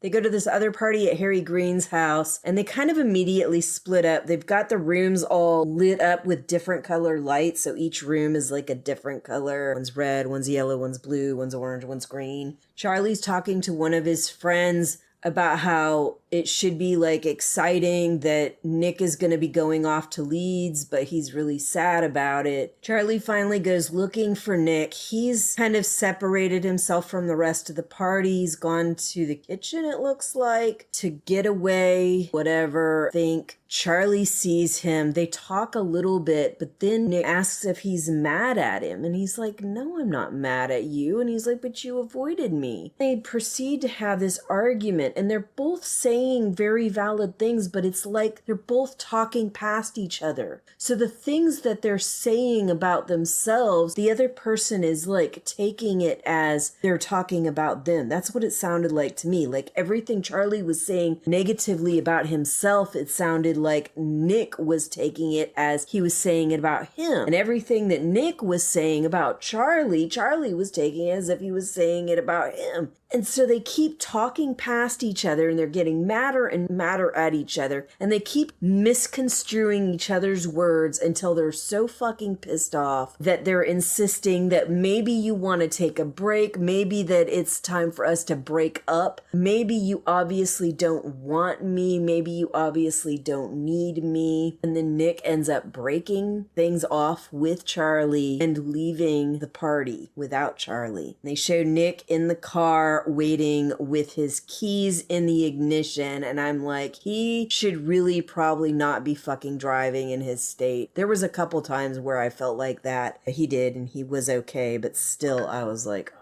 They go to this other party at Harry Green's house, and they kind of immediately split up. They've got the rooms all lit up with different color lights, so each room is like a different color. One's red, one's yellow, one's blue, one's orange, one's green. Charlie's talking to one of his friends about how it should be like exciting that Nick is going to be going off to Leeds, but he's really sad about it. Charlie finally goes looking for Nick. He's kind of separated himself from the rest of the party. He's gone to the kitchen, it looks like, to get away, whatever. Charlie sees him. They talk a little bit, but then Nick asks if he's mad at him. And he's like, no, I'm not mad at you. And he's like, but you avoided me. They proceed to have this argument, and they're both saying very valid things, but it's like they're both talking past each other. So the things that they're saying about themselves, the other person is like taking it as they're talking about them. That's what it sounded like to me. Like everything Charlie was saying negatively about himself, it sounded like Nick was taking it as he was saying it about him. And everything that Nick was saying about Charlie, Charlie was taking it as if he was saying it about him. And so they keep talking past each other, and they're getting madder and madder at each other, and they keep misconstruing each other's words until they're so fucking pissed off that they're insisting that maybe you want to take a break, maybe that it's time for us to break up, maybe you obviously don't want me, maybe you obviously don't need me. And then Nick ends up breaking things off with Charlie and leaving the party without Charlie. They show Nick in the car waiting with his keys in the ignition situation. And I'm like, he should really probably not be fucking driving in his state. There was a couple times where I felt like that. He did, and he was okay. But still, I was like,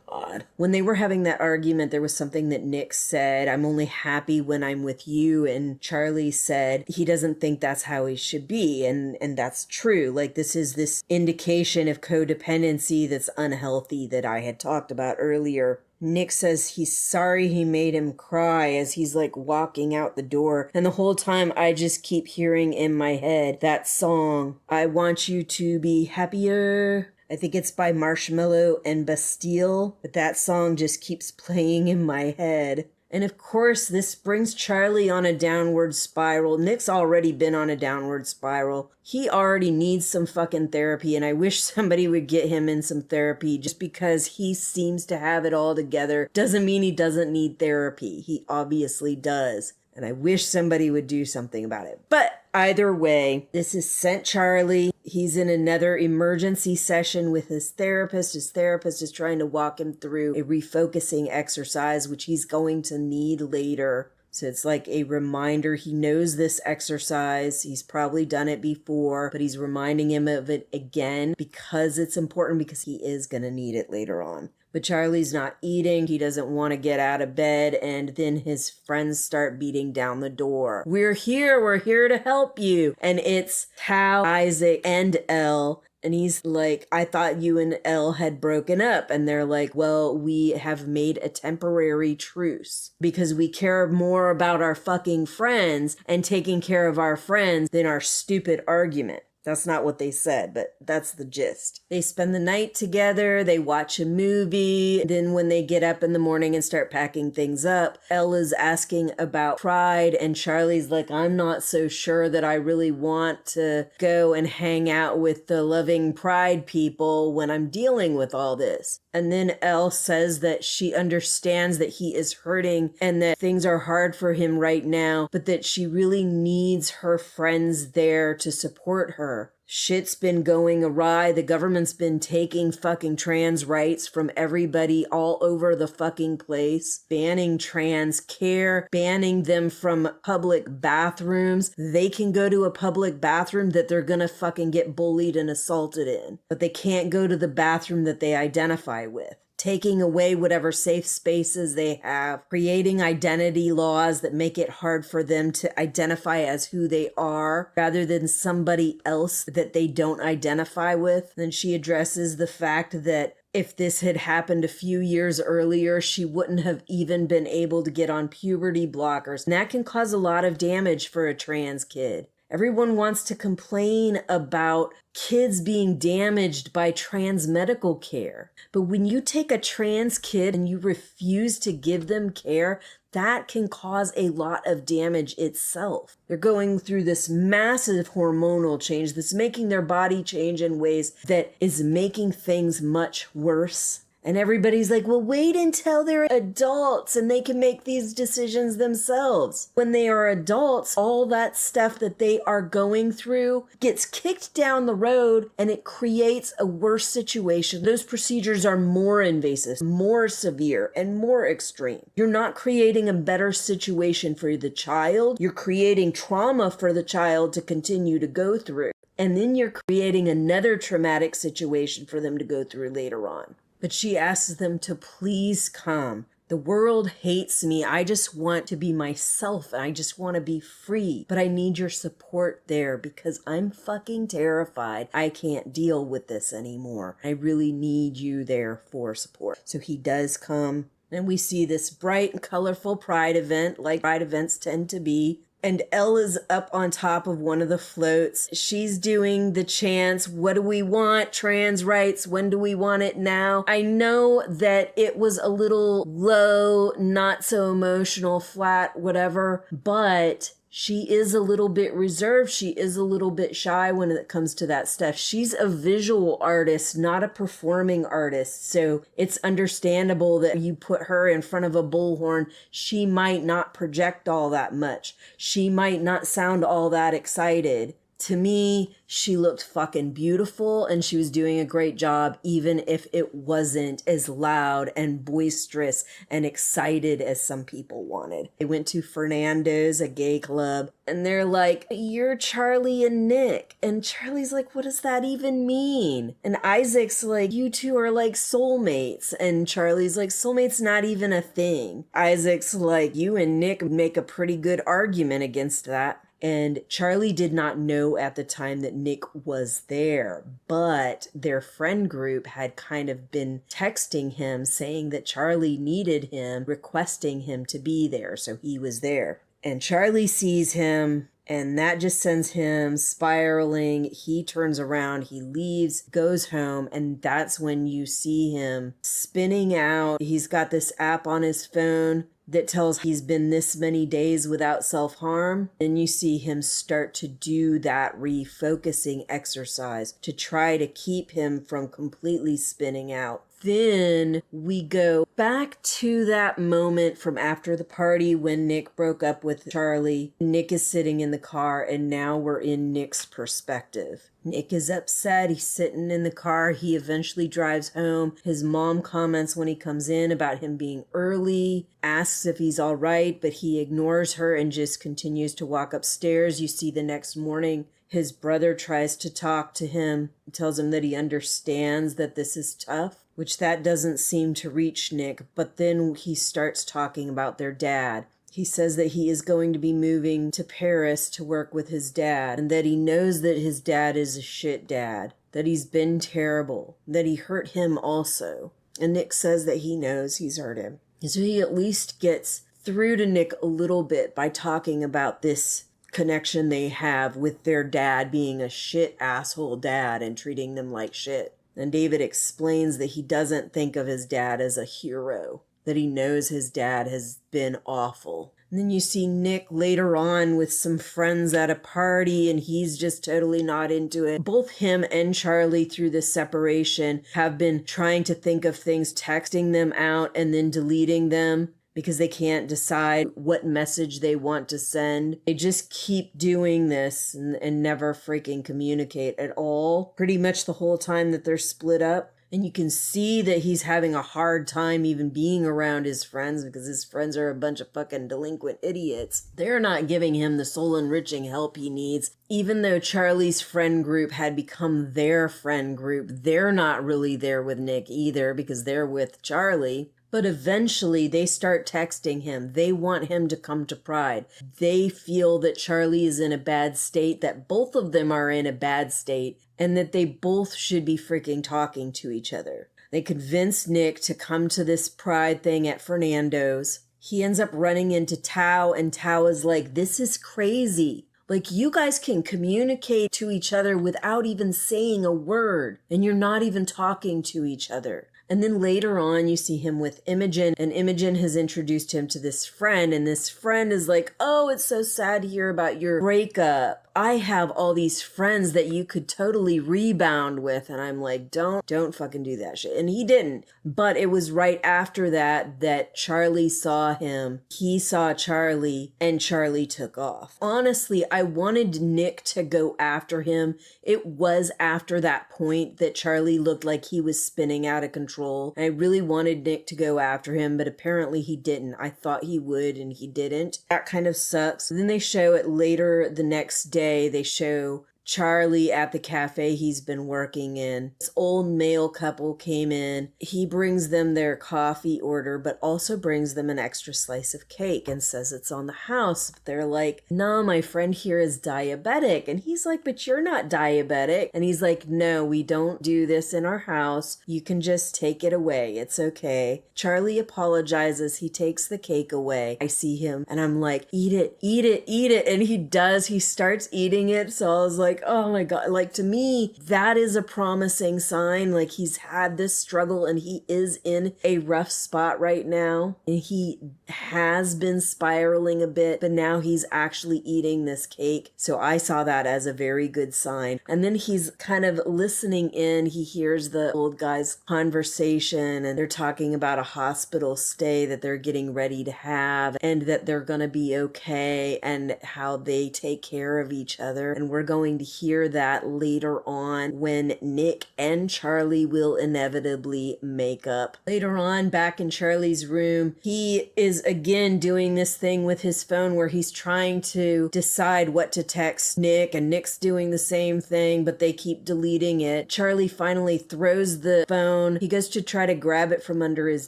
God. When they were having that argument, there was something that Nick said, I'm only happy when I'm with you. And Charlie said he doesn't think that's how he should be. And that's true. Like, this is this indication of codependency that's unhealthy that I had talked about earlier. Nick says he's sorry he made him cry as he's like walking out the door. And the whole time I just keep hearing in my head that song, I Want You to Be Happier. I think it's by Marshmello and Bastille, but that song just keeps playing in my head. And of course, this brings Charlie on a downward spiral. Nick's already been on a downward spiral. He already needs some fucking therapy, and I wish somebody would get him in some therapy. Just because he seems to have it all together doesn't mean he doesn't need therapy. He obviously does. And I wish somebody would do something about it. But either way, this is sent Charlie. He's in another emergency session with his therapist. His therapist is trying to walk him through a refocusing exercise, which he's going to need later. So it's like a reminder. He knows this exercise. He's probably done it before, but he's reminding him of it again because it's important, because he is going to need it later on. But Charlie's not eating. He doesn't want to get out of bed. And then his friends start beating down the door. We're here to help you. And it's Hal, Isaac, and Elle. And he's like, I thought you and Elle had broken up. And they're like, well, we have made a temporary truce because we care more about our fucking friends and taking care of our friends than our stupid argument. That's not what they said, but that's the gist. They spend the night together, they watch a movie, then when they get up in the morning and start packing things up, Ella's asking about Pride, and Charlie's like, I'm not so sure that I really want to go and hang out with the loving Pride people when I'm dealing with all this. And then Elle says that she understands that he is hurting and that things are hard for him right now, but that she really needs her friends there to support her. Shit's been going awry. The government's been taking fucking trans rights from everybody all over the fucking place, banning trans care, banning them from public bathrooms. They can go to a public bathroom that they're gonna fucking get bullied and assaulted in, but they can't go to the bathroom that they identify with. Taking away whatever safe spaces they have, creating identity laws that make it hard for them to identify as who they are rather than somebody else that they don't identify with. Then she addresses the fact that if this had happened a few years earlier, she wouldn't have even been able to get on puberty blockers. And that can cause a lot of damage for a trans kid. Everyone wants to complain about kids being damaged by trans medical care. But when you take a trans kid and you refuse to give them care, that can cause a lot of damage itself. They're going through this massive hormonal change that's making their body change in ways that is making things much worse. And everybody's like, well, wait until they're adults and they can make these decisions themselves. When they are adults, all that stuff that they are going through gets kicked down the road and it creates a worse situation. Those procedures are more invasive, more severe, and more extreme. You're not creating a better situation for the child. You're creating trauma for the child to continue to go through. And then you're creating another traumatic situation for them to go through later on. But she asks them to please come. The world hates me. I just want to be myself and I just want to be free. But I need your support there because I'm fucking terrified. I can't deal with this anymore. I really need you there for support. So he does come. And we see this bright and colorful Pride event, like Pride events tend to be. And Elle is up on top of one of the floats. She's doing the chants, what do we want? Trans rights, when do we want it now? I know that it was a little low, not so emotional, flat, whatever, but she is a little bit reserved. She is a little bit shy when it comes to that stuff. She's a visual artist, not a performing artist. So it's understandable that you put her in front of a bullhorn. She might not project all that much. She might not sound all that excited. To me, she looked fucking beautiful and she was doing a great job, even if it wasn't as loud and boisterous and excited as some people wanted. They went to Fernando's, a gay club, and they're like, "You're Charlie and Nick." And Charlie's like, "What does that even mean?" And Isaac's like, "You two are like soulmates." And Charlie's like, "Soulmate's not even a thing." Isaac's like, "You and Nick make a pretty good argument against that." And Charlie did not know at the time that Nick was there, but their friend group had kind of been texting him saying that Charlie needed him, requesting him to be there, so he was there. And Charlie sees him, and that just sends him spiraling. He turns around, he leaves, goes home, and that's when you see him spinning out. He's got this app on his phone that tells he's been this many days without self-harm. And you see him start to do that refocusing exercise to try to keep him from completely spinning out. Then we go back to that moment from after the party when Nick broke up with Charlie. Nick is sitting in the car, and now we're in Nick's perspective. Nick is upset. He's sitting in the car. He eventually drives home. His mom comments when he comes in about him being early, asks if he's all right, but he ignores her and just continues to walk upstairs. You see the next morning, his brother tries to talk to him, tells him that he understands that this is tough, which that doesn't seem to reach Nick. But then he starts talking about their dad. He says that he is going to be moving to Paris to work with his dad, and that he knows that his dad is a shit dad, that he's been terrible, that he hurt him also. And Nick says that he knows he's hurt him. And so he at least gets through to Nick a little bit by talking about this connection they have with their dad being a shit asshole dad and treating them like shit. And David explains that he doesn't think of his dad as a hero, that he knows his dad has been awful. And then you see Nick later on with some friends at a party, and he's just totally not into it. Both him and Charlie, through this separation, have been trying to think of things, texting them out and then deleting them because they can't decide what message they want to send. They just keep doing this and never freaking communicate at all, pretty much the whole time that they're split up. And you can see that he's having a hard time even being around his friends because his friends are a bunch of fucking delinquent idiots. They're not giving him the soul-enriching help he needs. Even though Charlie's friend group had become their friend group, they're not really there with Nick either because they're with Charlie. But eventually they start texting him. They want him to come to Pride. They feel that Charlie is in a bad state, that both of them are in a bad state, and that they both should be freaking talking to each other. They convince Nick to come to this Pride thing at Fernando's. He ends up running into Tao, and Tao is like, "This is crazy. Like, you guys can communicate to each other without even saying a word, and you're not even talking to each other." And then later on, you see him with Imogen, and Imogen has introduced him to this friend, and this friend is like, "Oh, it's so sad to hear about your breakup. I have all these friends that you could totally rebound with." And I'm like, don't fucking do that shit. And he didn't. But it was right after that Charlie saw him. He saw Charlie, and Charlie took off. Honestly, I wanted Nick to go after him. It was after that point that Charlie looked like he was spinning out of control. I really wanted Nick to go after him, but apparently he didn't. I thought he would, and he didn't. That kind of sucks. Then they show it later the next day. They show Charlie at the cafe he's been working in. This old male couple came in. He brings them their coffee order, but also brings them an extra slice of cake and says it's on the house. But they're like, "No, my friend here is diabetic." And he's like, "But you're not diabetic." And he's like, "No, we don't do this in our house. You can just take it away. It's okay." Charlie apologizes. He takes the cake away. I see him and I'm like, "Eat it, eat it, eat it." And he does. He starts eating it. So I was like, oh my God. Like, to me, that is a promising sign. Like, he's had this struggle and he is in a rough spot right now. And he has been spiraling a bit, but now he's actually eating this cake. So I saw that as a very good sign. And then he's kind of listening in. He hears the old guy's conversation and they're talking about a hospital stay that they're getting ready to have and that they're going to be okay and how they take care of each other. And we're going to hear that later on when Nick and Charlie will inevitably make up. Later on, back in Charlie's room, he is again doing this thing with his phone where he's trying to decide what to text Nick, and Nick's doing the same thing, but they keep deleting it. Charlie finally throws the phone. He goes to try to grab it from under his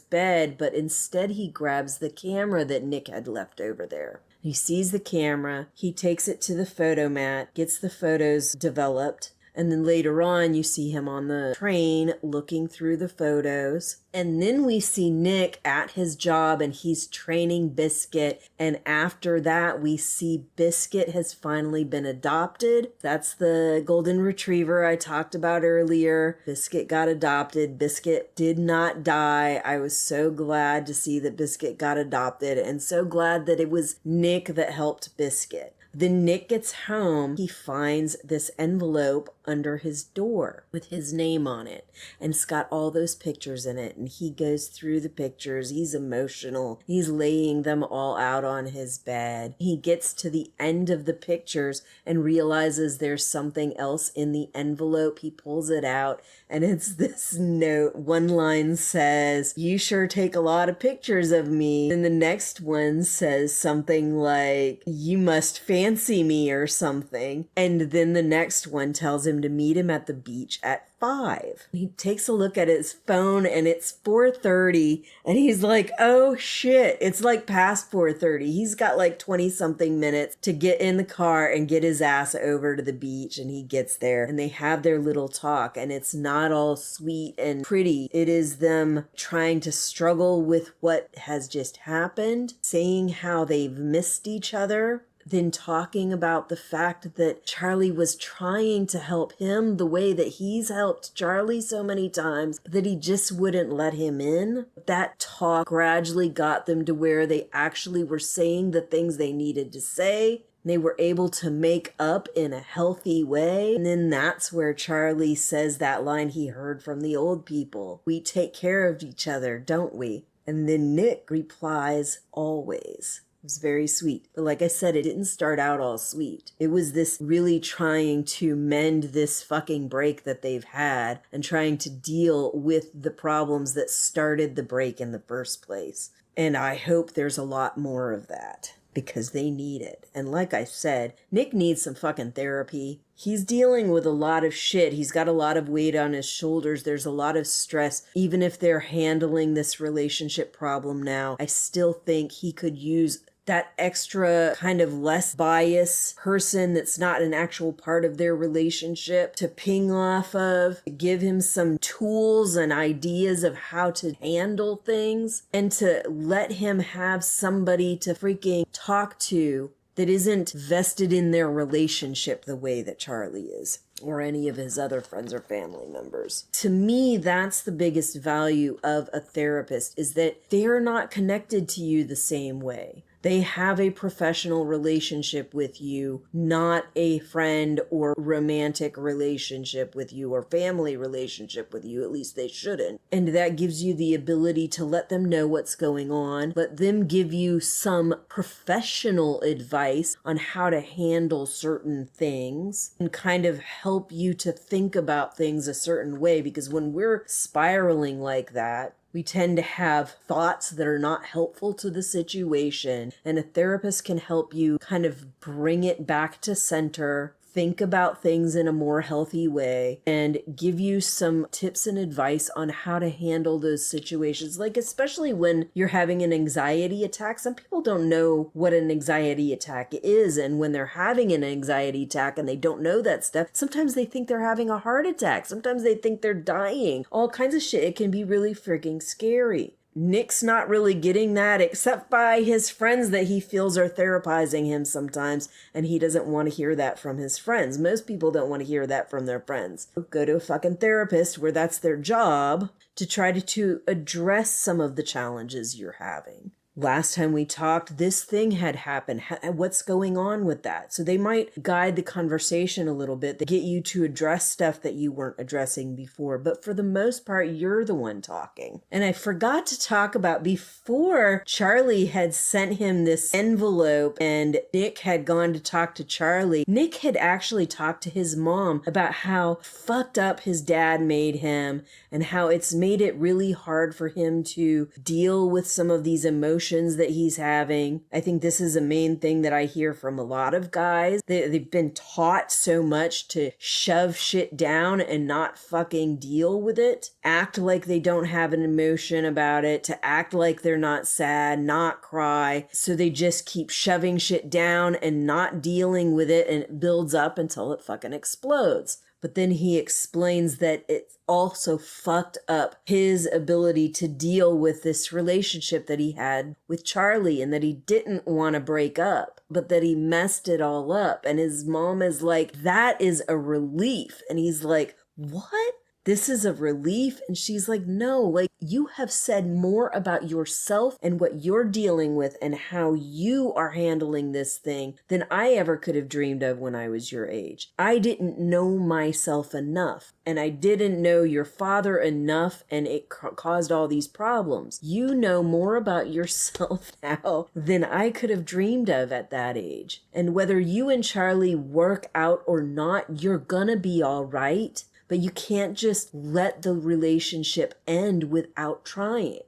bed, but instead he grabs the camera that Nick had left over there. He sees the camera, he takes it to the photomat, gets the photos developed, and then later on you see him on the train looking through the photos. And then we see Nick at his job and he's training Biscuit. And after that, we see Biscuit has finally been adopted. That's the golden retriever I talked about earlier. Biscuit got adopted. Biscuit did not die. I was so glad to see that Biscuit got adopted and so glad that it was Nick that helped Biscuit. Then Nick gets home, he finds this envelope under his door with his name on it. And it's got all those pictures in it. And he goes through the pictures. He's emotional. He's laying them all out on his bed. He gets to the end of the pictures and realizes there's something else in the envelope. He pulls it out and it's this note. One line says, "You sure take a lot of pictures of me." And the next one says something like, "You must fancy me," or something. And then the next one tells him to meet him at the beach at 5. He takes a look at his phone and it's 4:30 and he's like, oh shit, it's like past 4:30. He's got like 20 something minutes to get in the car and get his ass over to the beach, and he gets there and they have their little talk, and it's not all sweet and pretty. It is them trying to struggle with what has just happened, saying how they've missed each other, then talking about the fact that Charlie was trying to help him the way that he's helped Charlie so many times, but that he just wouldn't let him in. That talk gradually got them to where they actually were saying the things they needed to say. They were able to make up in a healthy way. And then that's where Charlie says that line he heard from the old people. "We take care of each other, don't we?" And then Nick replies, "Always." It was very sweet. But like I said, it didn't start out all sweet. It was this really trying to mend this fucking break that they've had and trying to deal with the problems that started the break in the first place. And I hope there's a lot more of that, because they need it. And like I said, Nick needs some fucking therapy. He's dealing with a lot of shit. He's got a lot of weight on his shoulders. There's a lot of stress. Even if they're handling this relationship problem now, I still think he could use that extra kind of less biased person that's not an actual part of their relationship to ping off of, to give him some tools and ideas of how to handle things, and to let him have somebody to freaking talk to that isn't vested in their relationship the way that Charlie is, or any of his other friends or family members. To me, that's the biggest value of a therapist, is that they're not connected to you the same way. They have a professional relationship with you, not a friend or romantic relationship with you or family relationship with you. At least they shouldn't. And that gives you the ability to let them know what's going on, let them give you some professional advice on how to handle certain things, and kind of help you to think about things a certain way. Because when we're spiraling like that, we tend to have thoughts that are not helpful to the situation, and a therapist can help you kind of bring it back to center, think about things in a more healthy way, and give you some tips and advice on how to handle those situations. Like, especially when you're having an anxiety attack, some people don't know what an anxiety attack is, and when they're having an anxiety attack and they don't know that stuff, sometimes they think they're having a heart attack, sometimes they think they're dying, all kinds of shit. It can be really freaking scary. Nick's not really getting that except by his friends that he feels are therapizing him sometimes, and he doesn't want to hear that from his friends. Most people don't want to hear that from their friends. Go to a fucking therapist where that's their job, to try to address some of the challenges you're having. last time we talked, this thing had happened. What's going on with that? So they might guide the conversation a little bit. They get you to address stuff that you weren't addressing before. But for the most part, you're the one talking. And I forgot to talk about before Charlie had sent him this envelope and Nick had gone to talk to Charlie. Nick had actually talked to his mom about how fucked up his dad made him and how it's made it really hard for him to deal with some of these emotions that he's having. I think this is a main thing that I hear from a lot of guys. They've been taught so much to shove shit down and not fucking deal with it. Act like they don't have an emotion about it, to act like they're not sad, not cry. So they just keep shoving shit down and not dealing with it, and it builds up until it fucking explodes. But then he explains that it's also fucked up his ability to deal with this relationship that he had with Charlie, and that he didn't want to break up, but that he messed it all up. And his mom is like, that is a relief. And he's like, what? This is a relief? And she's like, no, like, you have said more about yourself and what you're dealing with and how you are handling this thing than I ever could have dreamed of when I was your age. I didn't know myself enough, and I didn't know your father enough, and it caused all these problems. You know more about yourself now than I could have dreamed of at that age. And whether you and Charlie work out or not, you're gonna be all right. But you can't just let the relationship end without trying.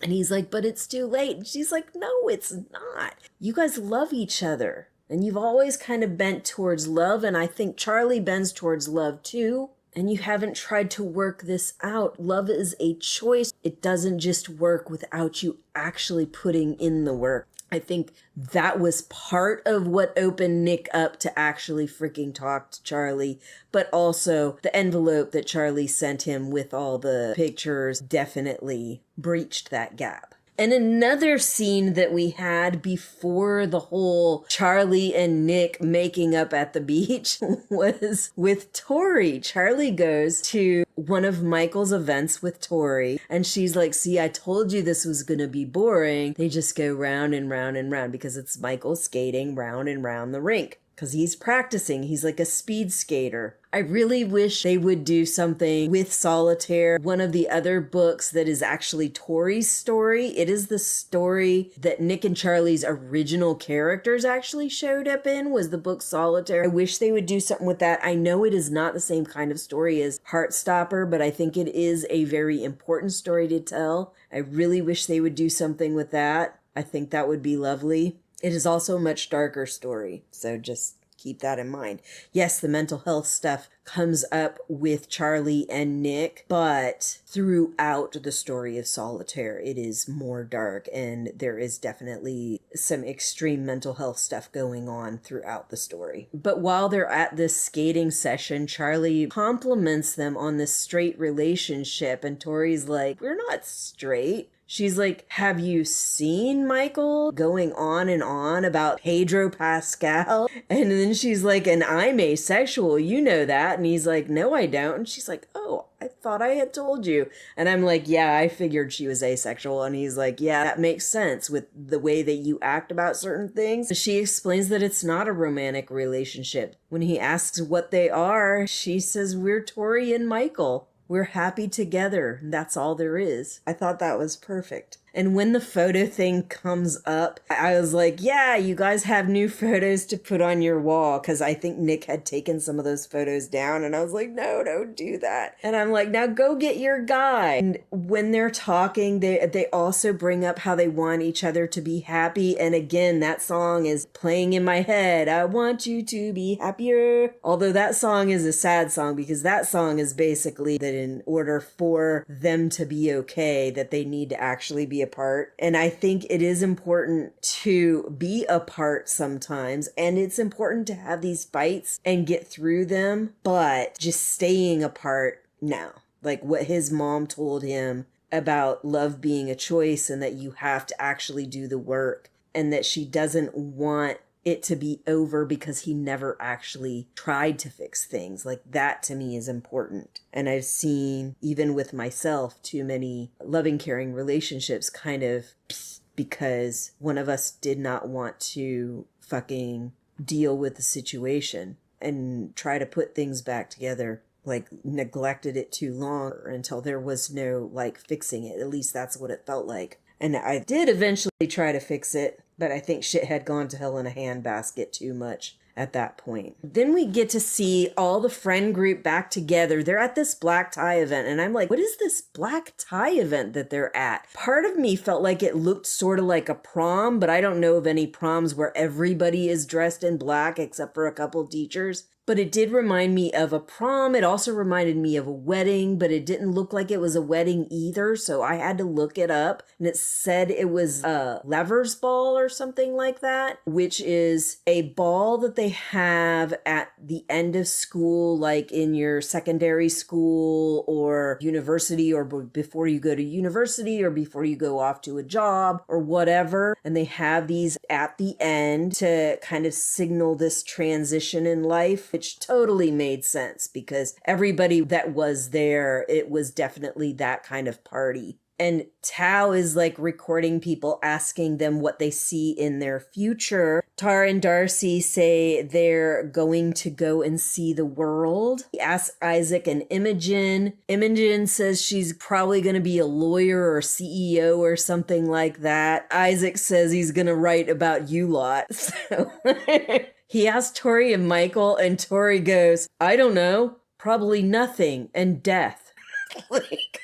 And he's like, but it's too late. And she's like, no, it's not. You guys love each other. And you've always kind of bent towards love. And I think Charlie bends towards love too. And you haven't tried to work this out. Love is a choice. It doesn't just work without you actually putting in the work. I think that was part of what opened Nick up to actually freaking talk to Charlie, but also the envelope that Charlie sent him with all the pictures definitely breached that gap. And another scene that we had before the whole Charlie and Nick making up at the beach was with Tori. Charlie goes to one of Michael's events with Tori, and she's like, see, I told you this was gonna be boring. They just go round and round and round because it's Michael skating round and round the rink. Because he's practicing. He's like a speed skater. I really wish they would do something with Solitaire. One of the other books that is actually Tori's story. It is the story that Nick and Charlie's original characters actually showed up in, was the book Solitaire. I wish they would do something with that. I know it is not the same kind of story as Heartstopper, but I think it is a very important story to tell. I really wish they would do something with that. I think that would be lovely. It is also a much darker story, so just keep that in mind. Yes, the mental health stuff comes up with Charlie and Nick, but throughout the story of Solitaire, it is more dark, and there is definitely some extreme mental health stuff going on throughout the story. But while they're at this skating session, Charlie compliments them on this straight relationship, and Tori's like, we're not straight. She's like, have you seen Michael going on and on about Pedro Pascal? And then she's like, and I'm asexual, you know that. And he's like, no, I don't. And she's like, oh, I thought I had told you. And I'm like, yeah, I figured she was asexual. And he's like, yeah, that makes sense with the way that you act about certain things. She explains that it's not a romantic relationship. When he asks what they are, she says, we're Tori and Michael. We're happy together. That's all there is. I thought that was perfect. And when the photo thing comes up, I was like, yeah, you guys have new photos to put on your wall. Because I think Nick had taken some of those photos down. And I was like, no, don't do that. And I'm like, now go get your guy. And when they're talking, they also bring up how they want each other to be happy. And again, that song is playing in my head. I want you to be happier. Although that song is a sad song, because that song is basically that in order for them to be okay, that they need to actually be apart. And I think it is important to be apart sometimes, and it's important to have these fights and get through them, but just staying apart now, like what his mom told him about love being a choice and that you have to actually do the work, and that she doesn't want it to be over because he never actually tried to fix things. Like, that to me is important. And I've seen, even with myself, too many loving, caring relationships kind of because one of us did not want to fucking deal with the situation and try to put things back together. Like, neglected it too long until there was no, like, fixing it. At least that's what it felt like. And I did eventually try to fix it, but I think shit had gone to hell in a handbasket too much at that point. Then we get to see all the friend group back together. They're at this black tie event, and I'm like, what is this black tie event that they're at? Part of me felt like it looked sort of like a prom, but I don't know of any proms where everybody is dressed in black except for a couple teachers. But it did remind me of a prom. It also reminded me of a wedding, but it didn't look like it was a wedding either. So I had to look it up, and it said it was a Lever's Ball or something like that, which is a ball that they have at the end of school, like in your secondary school or university, or before you go to university or before you go off to a job or whatever. And they have these at the end to kind of signal this transition in life, which totally made sense because everybody that was there, it was definitely that kind of party. And Tao is like recording people, asking them what they see in their future. Tara and Darcy say they're going to go and see the world. He asks Isaac and Imogen. Imogen says she's probably going to be a lawyer or CEO or something like that. Isaac says he's going to write about you lot. So he asks Tori and Michael, and Tori goes, I don't know, probably nothing, and death. Like,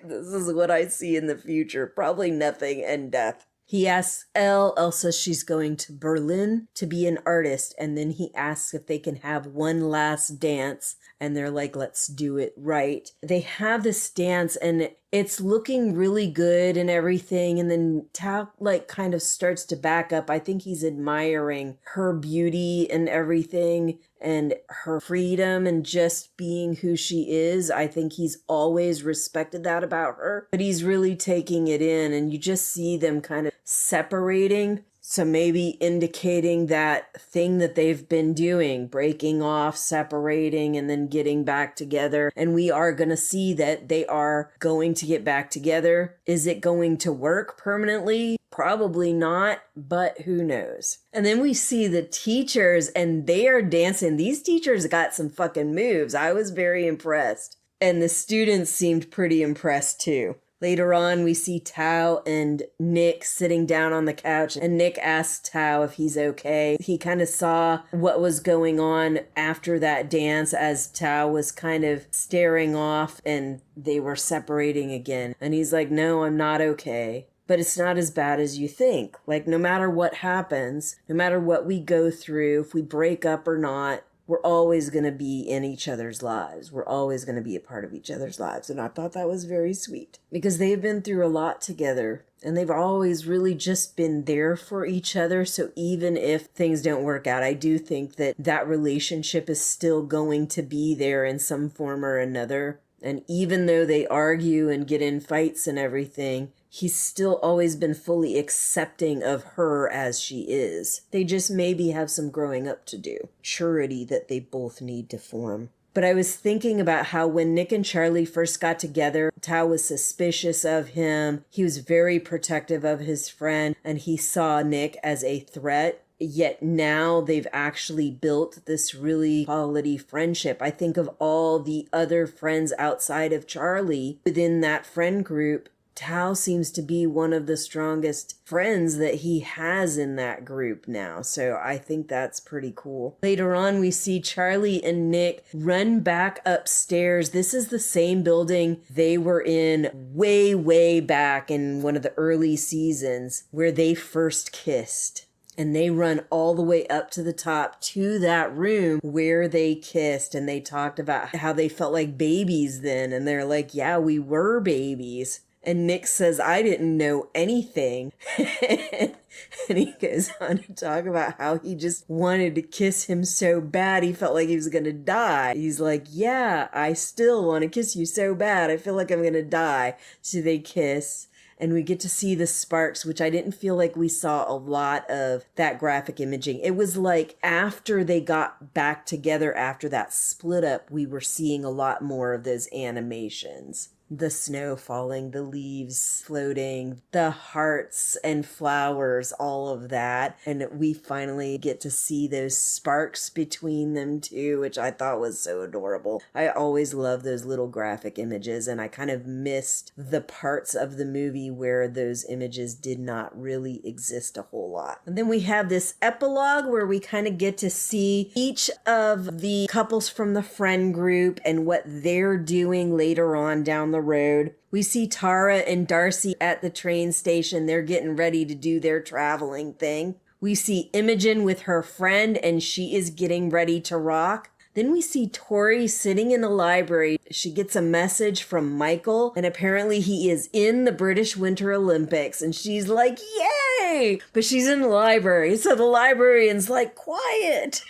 this is what I see in the future. Probably nothing and death. He asks Elle says she's going to Berlin to be an artist. And then he asks if they can have one last dance. And they're like, let's do it right. They have this dance and it's looking really good and everything. And then Tao like kind of starts to back up. I think he's admiring her beauty and everything and her freedom and just being who she is. I think he's always respected that about her, but he's really taking it in, and you just see them kind of separating. So maybe indicating that thing that they've been doing, breaking off, separating, and then getting back together. And we are going to see that they are going to get back together. Is it going to work permanently? Probably not, but who knows? And then we see the teachers and they are dancing. These teachers got some fucking moves. I was very impressed. And the students seemed pretty impressed too. Later on, we see Tao and Nick sitting down on the couch, and Nick asks Tao if he's okay. He kind of saw what was going on after that dance as Tao was kind of staring off and they were separating again. And he's like, no, I'm not okay. But it's not as bad as you think. Like, no matter what happens, no matter what we go through, if we break up or not, we're always going to be in each other's lives. We're always going to be a part of each other's lives. And I thought that was very sweet because they've been through a lot together and they've always really just been there for each other. So even if things don't work out, I do think that that relationship is still going to be there in some form or another. And even though they argue and get in fights and everything, he's still always been fully accepting of her as she is. They just maybe have some growing up to do. Maturity that they both need to form. But I was thinking about how when Nick and Charlie first got together, Tao was suspicious of him. He was very protective of his friend, and he saw Nick as a threat. Yet now they've actually built this really quality friendship. I think of all the other friends outside of Charlie within that friend group. Tao seems to be one of the strongest friends that he has in that group now. So I think that's pretty cool. Later on, we see Charlie and Nick run back upstairs. This is the same building they were in way, way back in one of the early seasons where they first kissed. And they run all the way up to the top to that room where they kissed. And they talked about how they felt like babies then. And they're like, yeah, we were babies. And Nick says, I didn't know anything. And he goes on to talk about how he just wanted to kiss him so bad. He felt like he was going to die. He's like, yeah, I still want to kiss you so bad. I feel like I'm going to die. So they kiss. And we get to see the sparks, which I didn't feel like we saw a lot of that graphic imaging. It was like after they got back together, after that split up, we were seeing a lot more of those animations. the snow falling, the leaves floating, the hearts and flowers, all of that. And we finally get to see those sparks between them too, which I thought was so adorable. I always love those little graphic images, and I kind of missed the parts of the movie where those images did not really exist a whole lot. And then we have this epilogue where we kind of get to see each of the couples from the friend group and what they're doing later on down the road. We see Tara and Darcy at the train station. They're getting ready to do their traveling thing. We see Imogen with her friend, and she is getting ready to rock. Then we see Tori sitting in a library. She gets a message from Michael, and apparently he is in the British Winter Olympics, and she's like, yay! But she's in the library, so the librarian's like, quiet.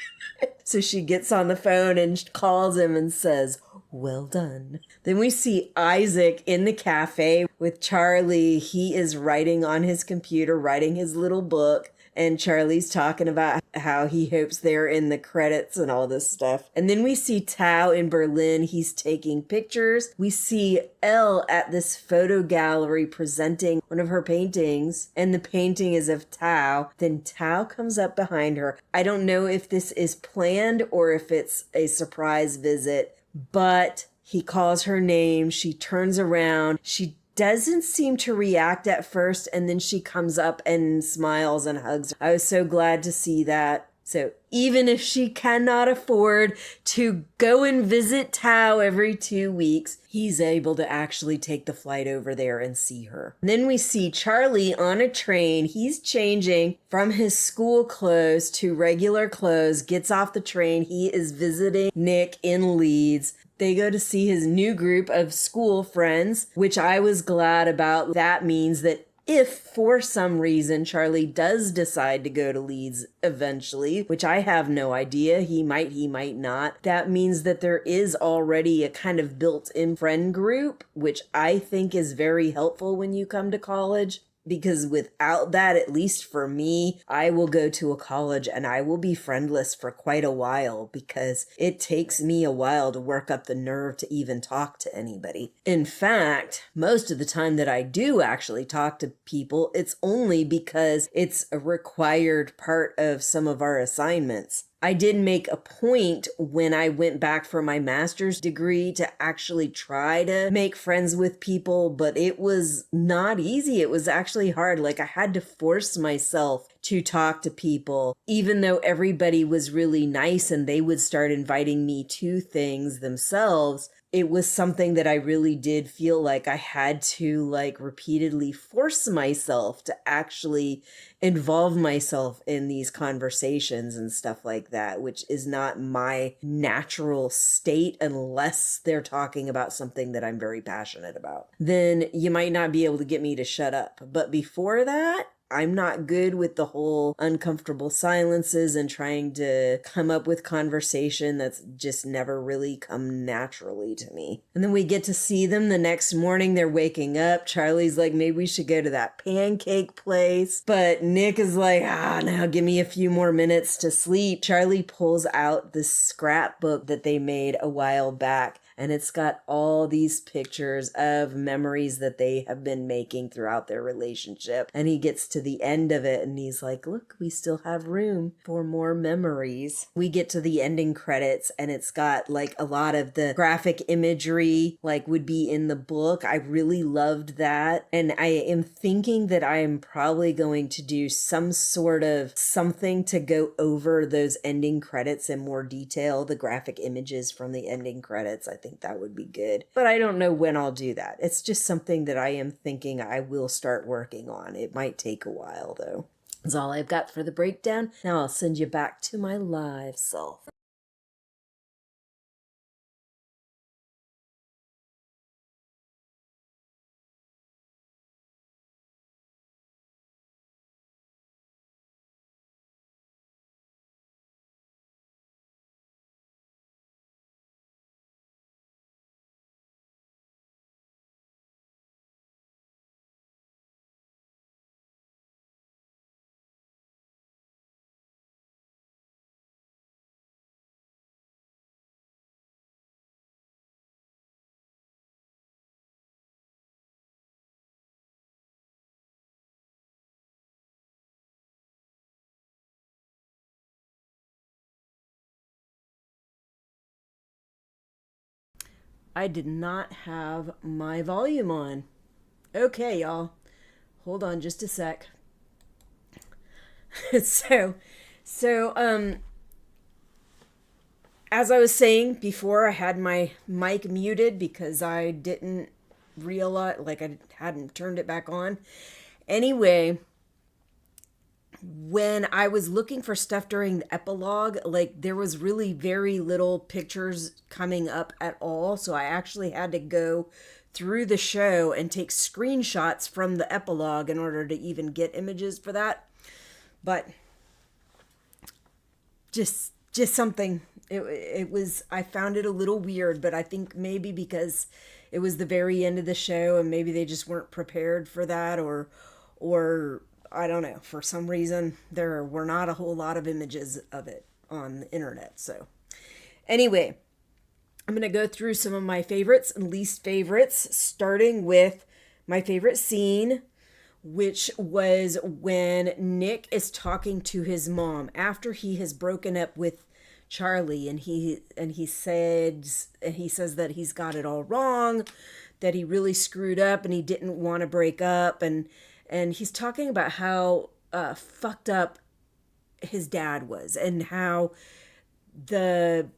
So she gets on the phone and calls him and says, well done. Then we see Isaac in the cafe with Charlie. He is writing on his computer, writing his little book. And Charlie's talking about how he hopes they're in the credits and all this stuff. And then we see Tao in Berlin. He's taking pictures. We see Elle at this photo gallery presenting one of her paintings. And the painting is of Tao. Then Tao comes up behind her. I don't know if this is planned or if it's a surprise visit, but he calls her name. She turns around. She doesn't seem to react at first, and then she comes up and smiles and hugs her. I was so glad to see that. So even if she cannot afford to go and visit Tao every 2 weeks, he's able to actually take the flight over there and see her. And then we see Charlie on a train. He's changing from his school clothes to regular clothes, gets off the train. He is visiting Nick in Leeds. They go to see his new group of school friends, which I was glad about. That means that if for some reason Charlie does decide to go to Leeds eventually, which I have no idea, he might not, that means that there is already a kind of built-in friend group, which I think is very helpful when you come to college. Because without that, at least for me, I will go to a college and I will be friendless for quite a while because it takes me a while to work up the nerve to even talk to anybody. In fact, most of the time that I do actually talk to people, it's only because it's a required part of some of our assignments. I did make a point when I went back for my master's degree to actually try to make friends with people, but it was not easy. It was actually hard. Like I had to force myself to talk to people, even though everybody was really nice and they would start inviting me to things themselves. It was something that I really did feel like I had to repeatedly force myself to actually involve myself in these conversations and stuff like that, which is not my natural state unless they're talking about something that I'm very passionate about. Then you might not be able to get me to shut up. But before that, I'm not good with the whole uncomfortable silences and trying to come up with conversation that's just never really come naturally to me. And then we get to see them the next morning. They're waking up. Charlie's like, maybe we should go to that pancake place. But Nick is like, now give me a few more minutes to sleep. Charlie pulls out this scrapbook that they made a while back. And it's got all these pictures of memories that they have been making throughout their relationship. And he gets to the end of it and he's like, look, we still have room for more memories. We get to the ending credits and it's got a lot of the graphic imagery would be in the book. I really loved that. And I am thinking that I am probably going to do some sort of something to go over those ending credits in more detail, the graphic images from the ending credits. I think that would be good, but I don't know when I'll do that. It's just something that I am thinking I will start working on. It might take a while though. That's all I've got for the breakdown. Now I'll send you back to my live self. I did not have my volume on. Okay, y'all. Hold on just a sec. so, as I was saying before, I had my mic muted because I didn't realize, like, I hadn't turned it back on. Anyway, when I was looking for stuff during the epilogue, like, there was really very little pictures coming up at all. So I actually had to go through the show and take screenshots from the epilogue in order to even get images for that. But just something. It was, I found it a little weird, but I think maybe because it was the very end of the show and maybe they just weren't prepared for that, or I don't know, for some reason there were not a whole lot of images of it on the internet. So anyway, I'm going to go through some of my favorites and least favorites, starting with my favorite scene, which was when Nick is talking to his mom after he has broken up with Charlie, and he says that he's got it all wrong, that he really screwed up and he didn't want to break up, and he's talking about how fucked up his dad was and how the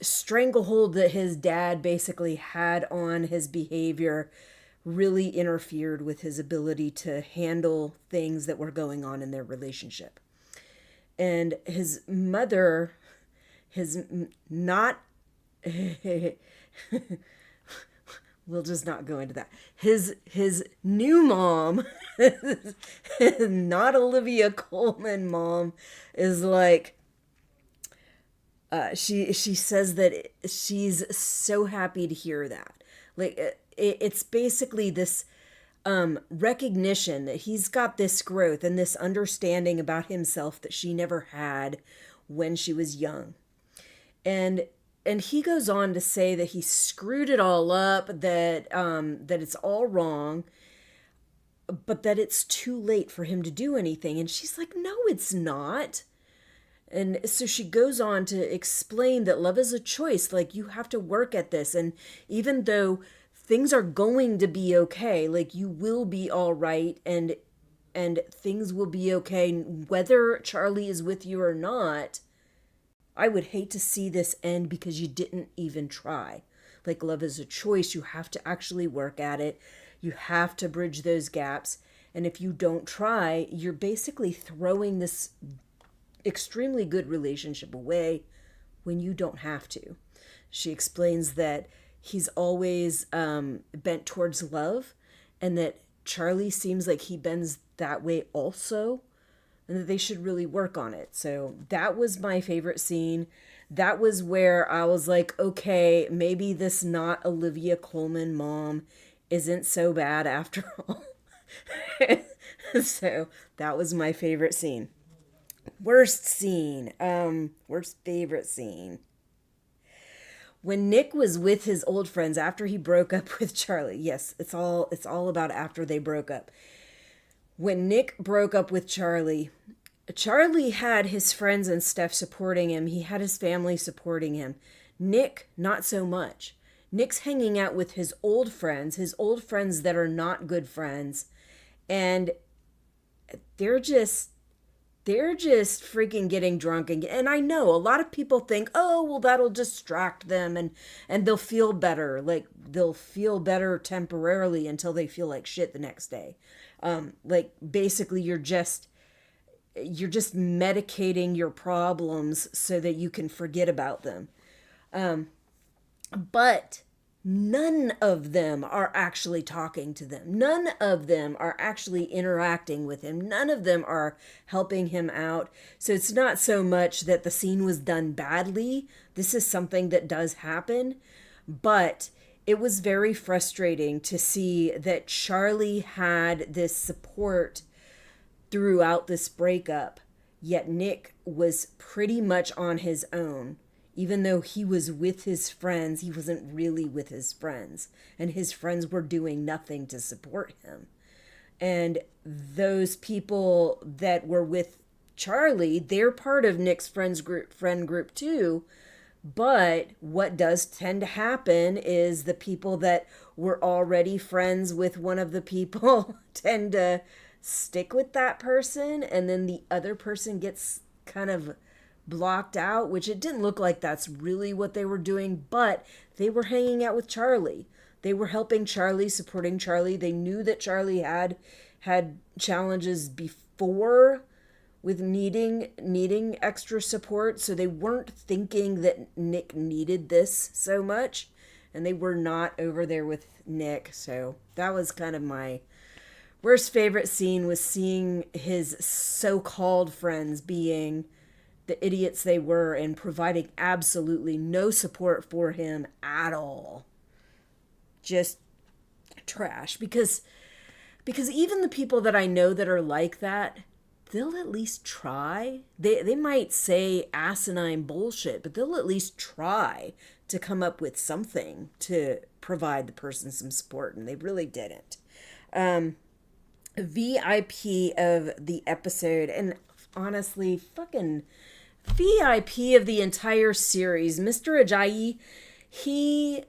stranglehold that his dad basically had on his behavior really interfered with his ability to handle things that were going on in their relationship. And his mother, we'll just not go into that. His new mom, not Olivia Colman mom, is like, she says that she's so happy to hear that. Like, it's basically this recognition that he's got this growth and this understanding about himself that she never had when she was young. And he goes on to say that he screwed it all up, that it's all wrong, but that it's too late for him to do anything. And she's like, no, it's not. And so she goes on to explain that love is a choice. Like, you have to work at this. And even though things are going to be okay, like, you will be all right, and things will be okay whether Charlie is with you or not. I would hate to see this end because you didn't even try. Like, love is a choice. You have to actually work at it. You have to bridge those gaps. And if you don't try, you're basically throwing this extremely good relationship away when you don't have to. She explains that he's always bent towards love, and that Charlie seems like he bends that way also, and that they should really work on it. So that was my favorite scene. That was where I was like, okay, maybe this not Olivia Colman mom isn't so bad after all. So that was my favorite scene. Worst scene. Worst favorite scene. When Nick was with his old friends after he broke up with Charlie. Yes, it's all about after they broke up. When Nick broke up with Charlie had his friends and stuff supporting him. He had his family supporting him. Nick, not so much. Nick's hanging out with his old friends that are not good friends. And they're just freaking getting drunk. And I know a lot of people think, oh, well, that'll distract them and they'll feel better. Like, they'll feel better temporarily until they feel like shit the next day. Like, basically you're just medicating your problems so that you can forget about them. But none of them are actually talking to them. None of them are actually interacting with him. None of them are helping him out. So it's not so much that the scene was done badly. This is something that does happen. But it was very frustrating to see that Charlie had this support throughout this breakup, yet Nick was pretty much on his own. Even though he was with his friends, he wasn't really with his friends. And his friends were doing nothing to support him. And those people that were with Charlie, they're part of Nick's friend group too. But what does tend to happen is the people that were already friends with one of the people tend to stick with that person, and then the other person gets kind of blocked out, which it didn't look like that's really what they were doing, but they were hanging out with Charlie. They were helping Charlie, supporting Charlie. They knew that Charlie had challenges before with needing extra support, so they weren't thinking that Nick needed this so much, and they were not over there with Nick. So that was kind of my worst favorite scene, was seeing his so-called friends being the idiots they were and providing absolutely no support for him at all. Just trash. Because even the people that I know that are like that, they'll at least try. They might say asinine bullshit, but they'll at least try to come up with something to provide the person some support, and they really didn't. VIP of the episode, and honestly, fucking VIP of the entire series, Mr. Ajayi, he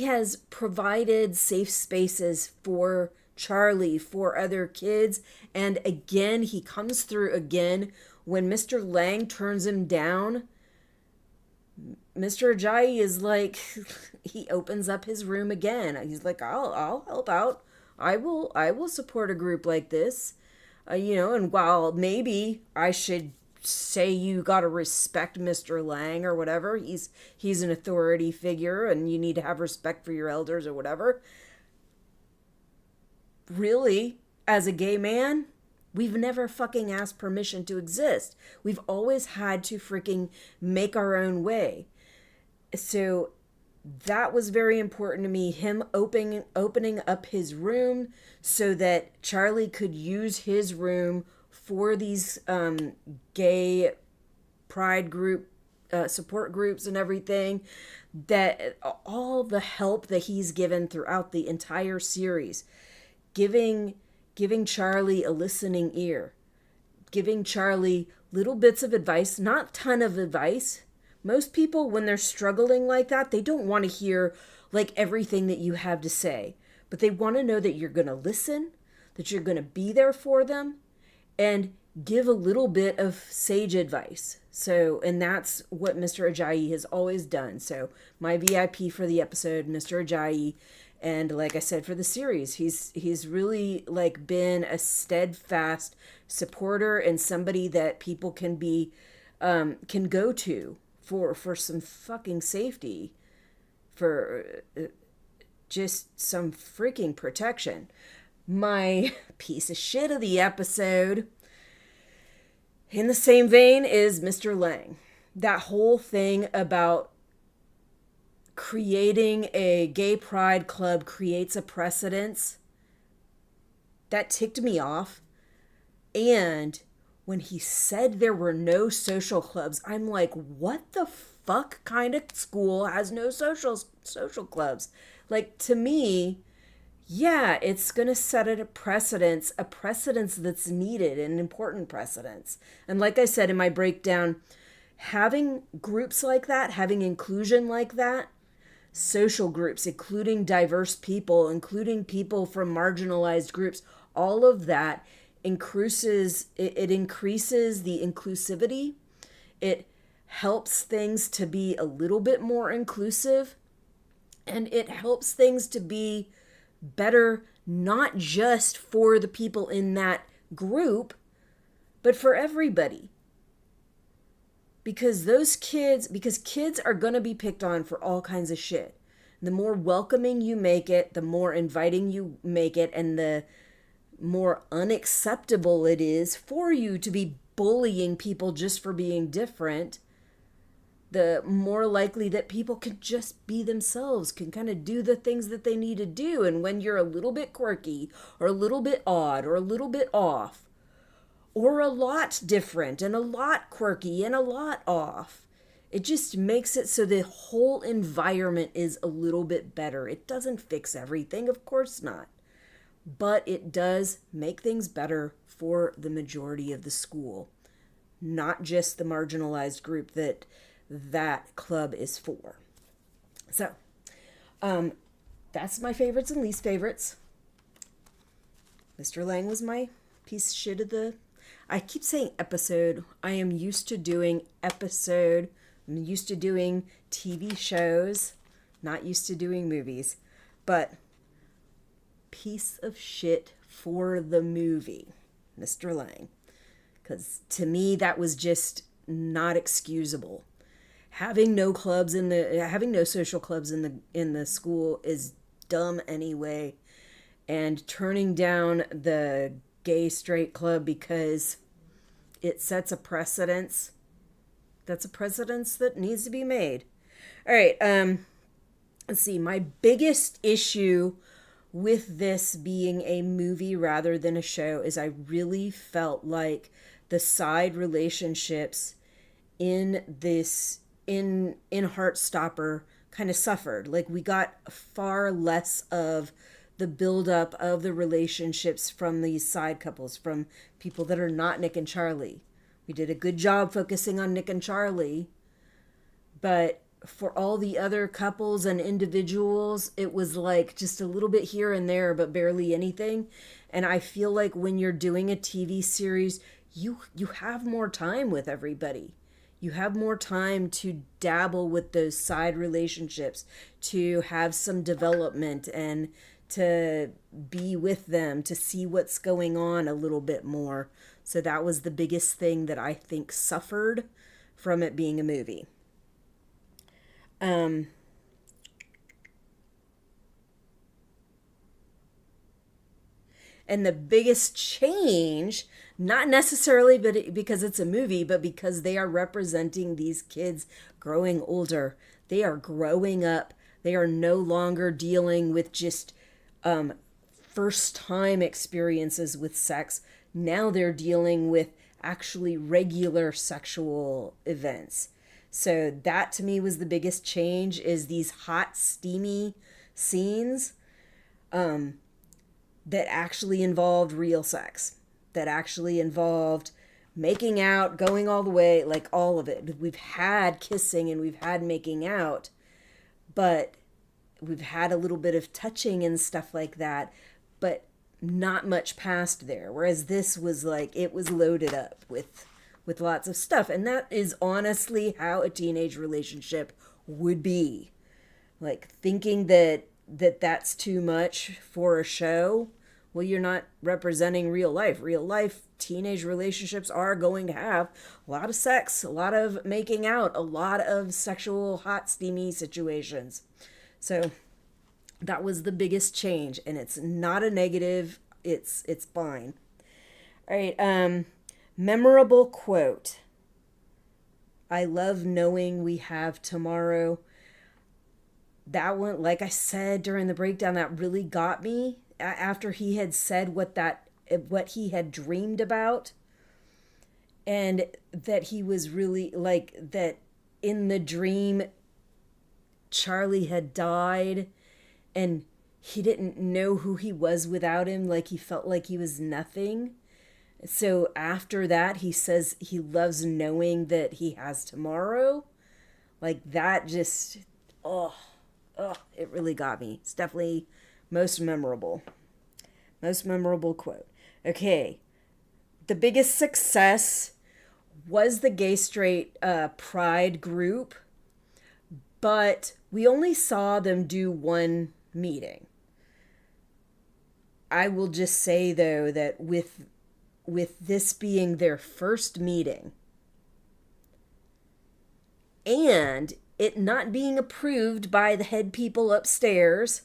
has provided safe spaces for Charlie, for other kids, and again, he comes through again when Mr. Lang turns him down. Mr. Ajayi is like, he opens up his room again. He's like, I'll help out. I will support a group like this. And while maybe I should say you gotta respect Mr. Lang or whatever, he's an authority figure and you need to have respect for your elders or whatever. Really, as a gay man, we've never fucking asked permission to exist. We've always had to freaking make our own way. So that was very important to me, him opening up his room so that Charlie could use his room for these gay pride group support groups and everything. That all the help that he's given throughout the entire series, giving Charlie a listening ear, giving Charlie little bits of advice, not a ton of advice. Most people, when they're struggling like that, they don't want to hear like everything that you have to say, but they want to know that you're going to listen, that you're going to be there for them, and give a little bit of sage advice. So, and that's what Mr. Ajayi has always done. So my VIP for the episode, Mr. Ajayi. And like I said, for the series, he's really like been a steadfast supporter and somebody that people can go to for some fucking safety, for just some freaking protection. My piece of shit of the episode, in the same vein, is Mr. Lang. That whole thing about creating a gay pride club creates a precedence, that ticked me off. And when he said there were no social clubs, I'm like, what the fuck kind of school has no social clubs? Like, to me, yeah, it's going to set a precedence that's needed, an important precedence. And like I said in my breakdown, having groups like that, having inclusion like that, social groups, including diverse people, including people from marginalized groups, all of that increases the inclusivity. It helps things to be a little bit more inclusive, and it helps things to be better, not just for the people in that group, but for everybody. Because kids are going to be picked on for all kinds of shit. The more welcoming you make it, the more inviting you make it, and the more unacceptable it is for you to be bullying people just for being different, the more likely that people can just be themselves, can kind of do the things that they need to do. And when you're a little bit quirky or a little bit odd or a little bit off, or a lot different and a lot quirky and a lot off, it just makes it so the whole environment is a little bit better. It doesn't fix everything, of course not, but it does make things better for the majority of the school, not just the marginalized group that that club is for. So, that's my favorites and least favorites. Mr. Lang was my piece of shit of the... I keep saying episode. I am used to doing episode. I'm used to doing TV shows. Not used to doing movies. But piece of shit for the movie, Mr. Lang. Because to me, that was just not excusable. Having no social clubs in the school is dumb anyway. And turning down the gay straight club because it sets a precedence. That's a precedence that needs to be made. All right, let's see. My biggest issue with this being a movie rather than a show is I really felt like the side relationships in Heartstopper kind of suffered. Like, we got far less of the buildup of the relationships from these side couples, from people that are not Nick and Charlie. We did a good job focusing on Nick and Charlie, but for all the other couples and individuals, it was like just a little bit here and there, but barely anything. And I feel like when you're doing a TV series, you have more time with everybody. You have more time to dabble with those side relationships, to have some development and to be with them, to see what's going on a little bit more. So that was the biggest thing that I think suffered from it being a movie. And the biggest change, not necessarily because it's a movie, but because they are representing these kids growing older. They are growing up. They are no longer dealing with just first time experiences with sex. Now they're dealing with actually regular sexual events. So that to me was the biggest change, is these hot, steamy scenes that actually involved real sex, that actually involved making out, going all the way, like all of it. We've had kissing and we've had making out, but we've had a little bit of touching and stuff like that, but not much past there. Whereas this was like, it was loaded up with lots of stuff. And that is honestly how a teenage relationship would be. Like, thinking that that's too much for a show, well, you're not representing real life. Real life teenage relationships are going to have a lot of sex, a lot of making out, a lot of sexual hot, steamy situations. So that was the biggest change, and it's not a negative. It's fine. All right. Memorable quote. I love knowing we have tomorrow. That one, like I said during the breakdown, that really got me after he had said what he had dreamed about, and that he was really like that in the dream Charlie had died and he didn't know who he was without him. Like, he felt like he was nothing. So after that, he says he loves knowing that he has tomorrow. Like, that just, it really got me. It's definitely most memorable quote. Okay. The biggest success was the gay straight pride group, but we only saw them do one meeting. I will just say, though, that with this being their first meeting and it not being approved by the head people upstairs,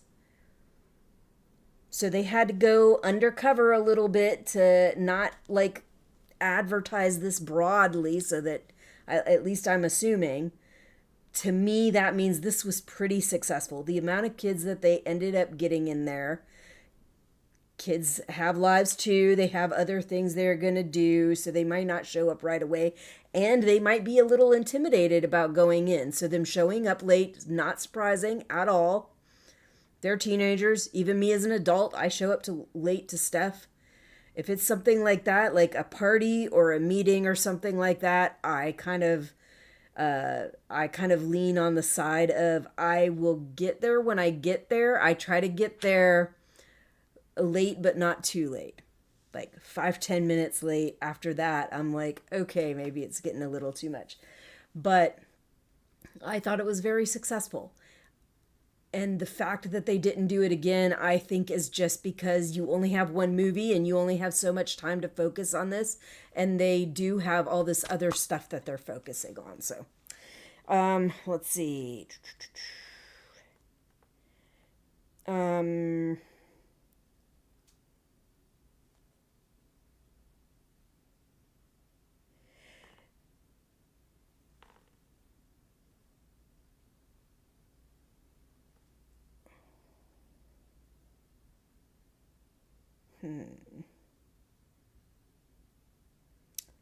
so they had to go undercover a little bit to not like advertise this broadly, so that at least I'm assuming, to me, that means this was pretty successful. The amount of kids that they ended up getting in there. Kids have lives too. They have other things they're going to do, so they might not show up right away. And they might be a little intimidated about going in. So them showing up late, not surprising at all. They're teenagers. Even me as an adult, I show up late to stuff. If it's something like that, like a party or a meeting or something like that, I kind of I kind of lean on the side of I will get there when I get there. I try to get there late, but not too late. Like 5-10 minutes late. After that, I'm like, okay, maybe it's getting a little too much. But I thought it was very successful. And the fact that they didn't do it again, I think, is just because you only have one movie and you only have so much time to focus on this. And they do have all this other stuff that they're focusing on. So, let's see. Um,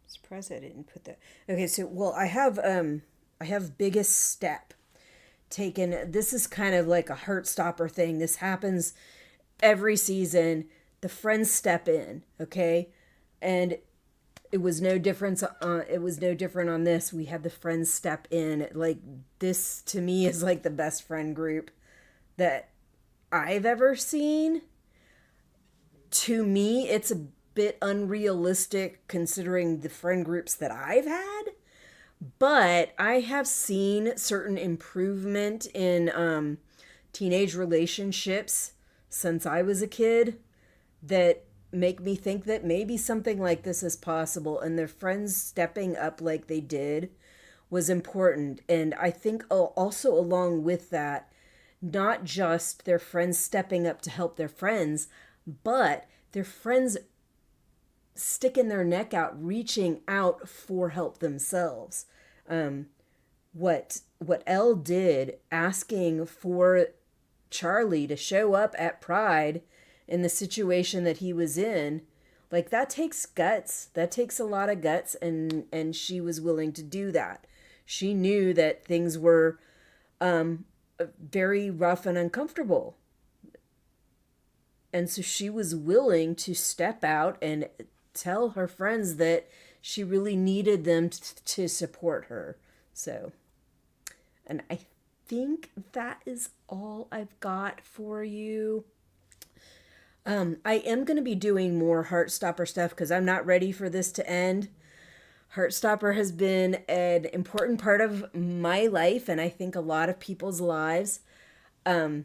Surprised I didn't put that. Okay, so well, I have biggest step taken. This is kind of like a Heartstopper thing. This happens every season. The friends step in, okay, and it was no difference. It was no different on this. We had the friends step in. Like this to me is like the best friend group that I've ever seen. To me, it's a bit unrealistic considering the friend groups that I've had. But I have seen certain improvement in teenage relationships since I was a kid that make me think that maybe something like this is possible. And their friends stepping up like they did was important. And I think also along with that, not just their friends stepping up to help their friends, but their friends sticking their neck out, reaching out for help themselves. What Elle did, asking for Charlie to show up at Pride in the situation that he was in, like that takes guts. That takes a lot of guts, and she was willing to do that. She knew that things were very rough and uncomfortable. And so she was willing to step out and tell her friends that she really needed them to support her. So, and I think that is all I've got for you. I am going to be doing more Heartstopper stuff because I'm not ready for this to end. Heartstopper has been an important part of my life, and I think a lot of people's lives. And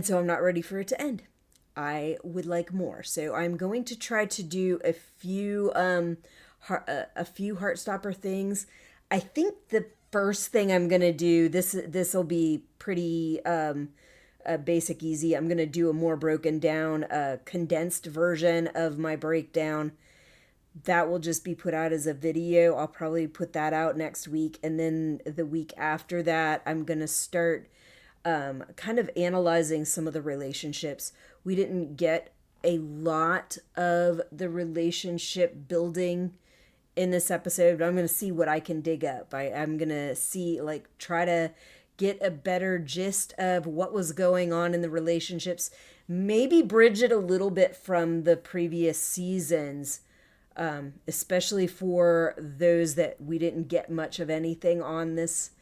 so I'm not ready for it to end. I would like more. So I'm going to try to do a few Heartstopper things. I think the first thing I'm going to do, this will be pretty basic, easy. I'm going to do a more broken down, condensed version of my breakdown. That will just be put out as a video. I'll probably put that out next week. And then the week after that, I'm going to start kind of analyzing some of the relationships. We didn't get a lot of the relationship building in this episode, but I'm going to see what I can dig up. I'm going to see, like, try to get a better gist of what was going on in the relationships. Maybe bridge it a little bit from the previous seasons, especially for those that we didn't get much of anything on this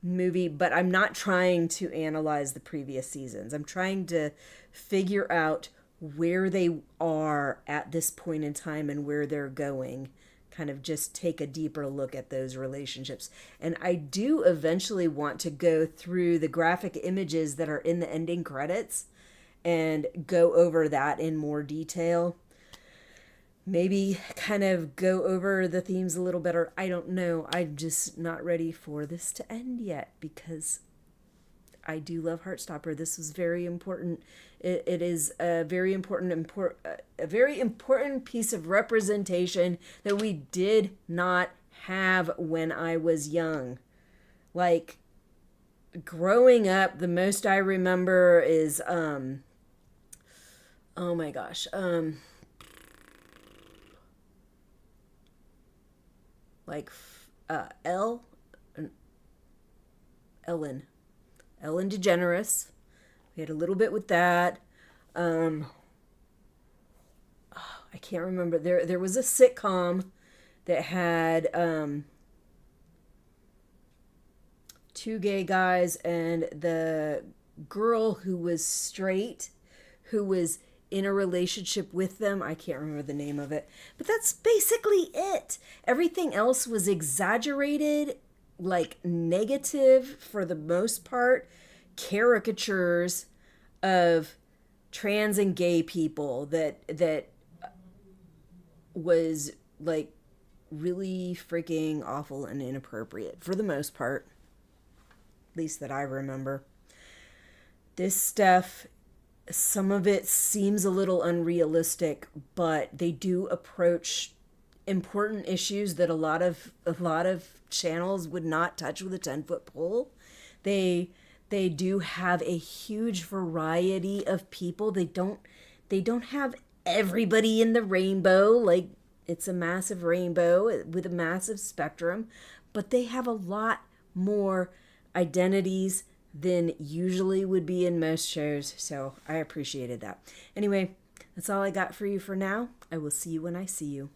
movie. But I'm not trying to analyze the previous seasons. I'm trying to figure out where they are at this point in time and where they're going. Kind of just take a deeper look at those relationships. And I do eventually want to go through the graphic images that are in the ending credits and go over that in more detail. Maybe kind of go over the themes a little better. I don't know. I'm just not ready for this to end yet because I do love Heartstopper. This was very important. It is a very important piece of representation that we did not have when I was young. Like, growing up, the most I remember is oh my gosh, like Ellen DeGeneres. We had a little bit with that. I can't remember. There was a sitcom that had two gay guys and the girl who was straight, who was in a relationship with them. I can't remember the name of it, but that's basically it. Everything else was exaggerated, like negative for the most part, caricatures of trans and gay people that was like really freaking awful and inappropriate for the most part, at least that I remember. This stuff, some of it seems a little unrealistic, but they do approach important issues that a lot of channels would not touch with a 10-foot pole. They do have a huge variety of people. They don't have everybody in the rainbow. Like, it's a massive rainbow with a massive spectrum, but they have a lot more identities than usually would be in most shows. So I appreciated that. Anyway, that's all I got for you for now. I will see you when I see you.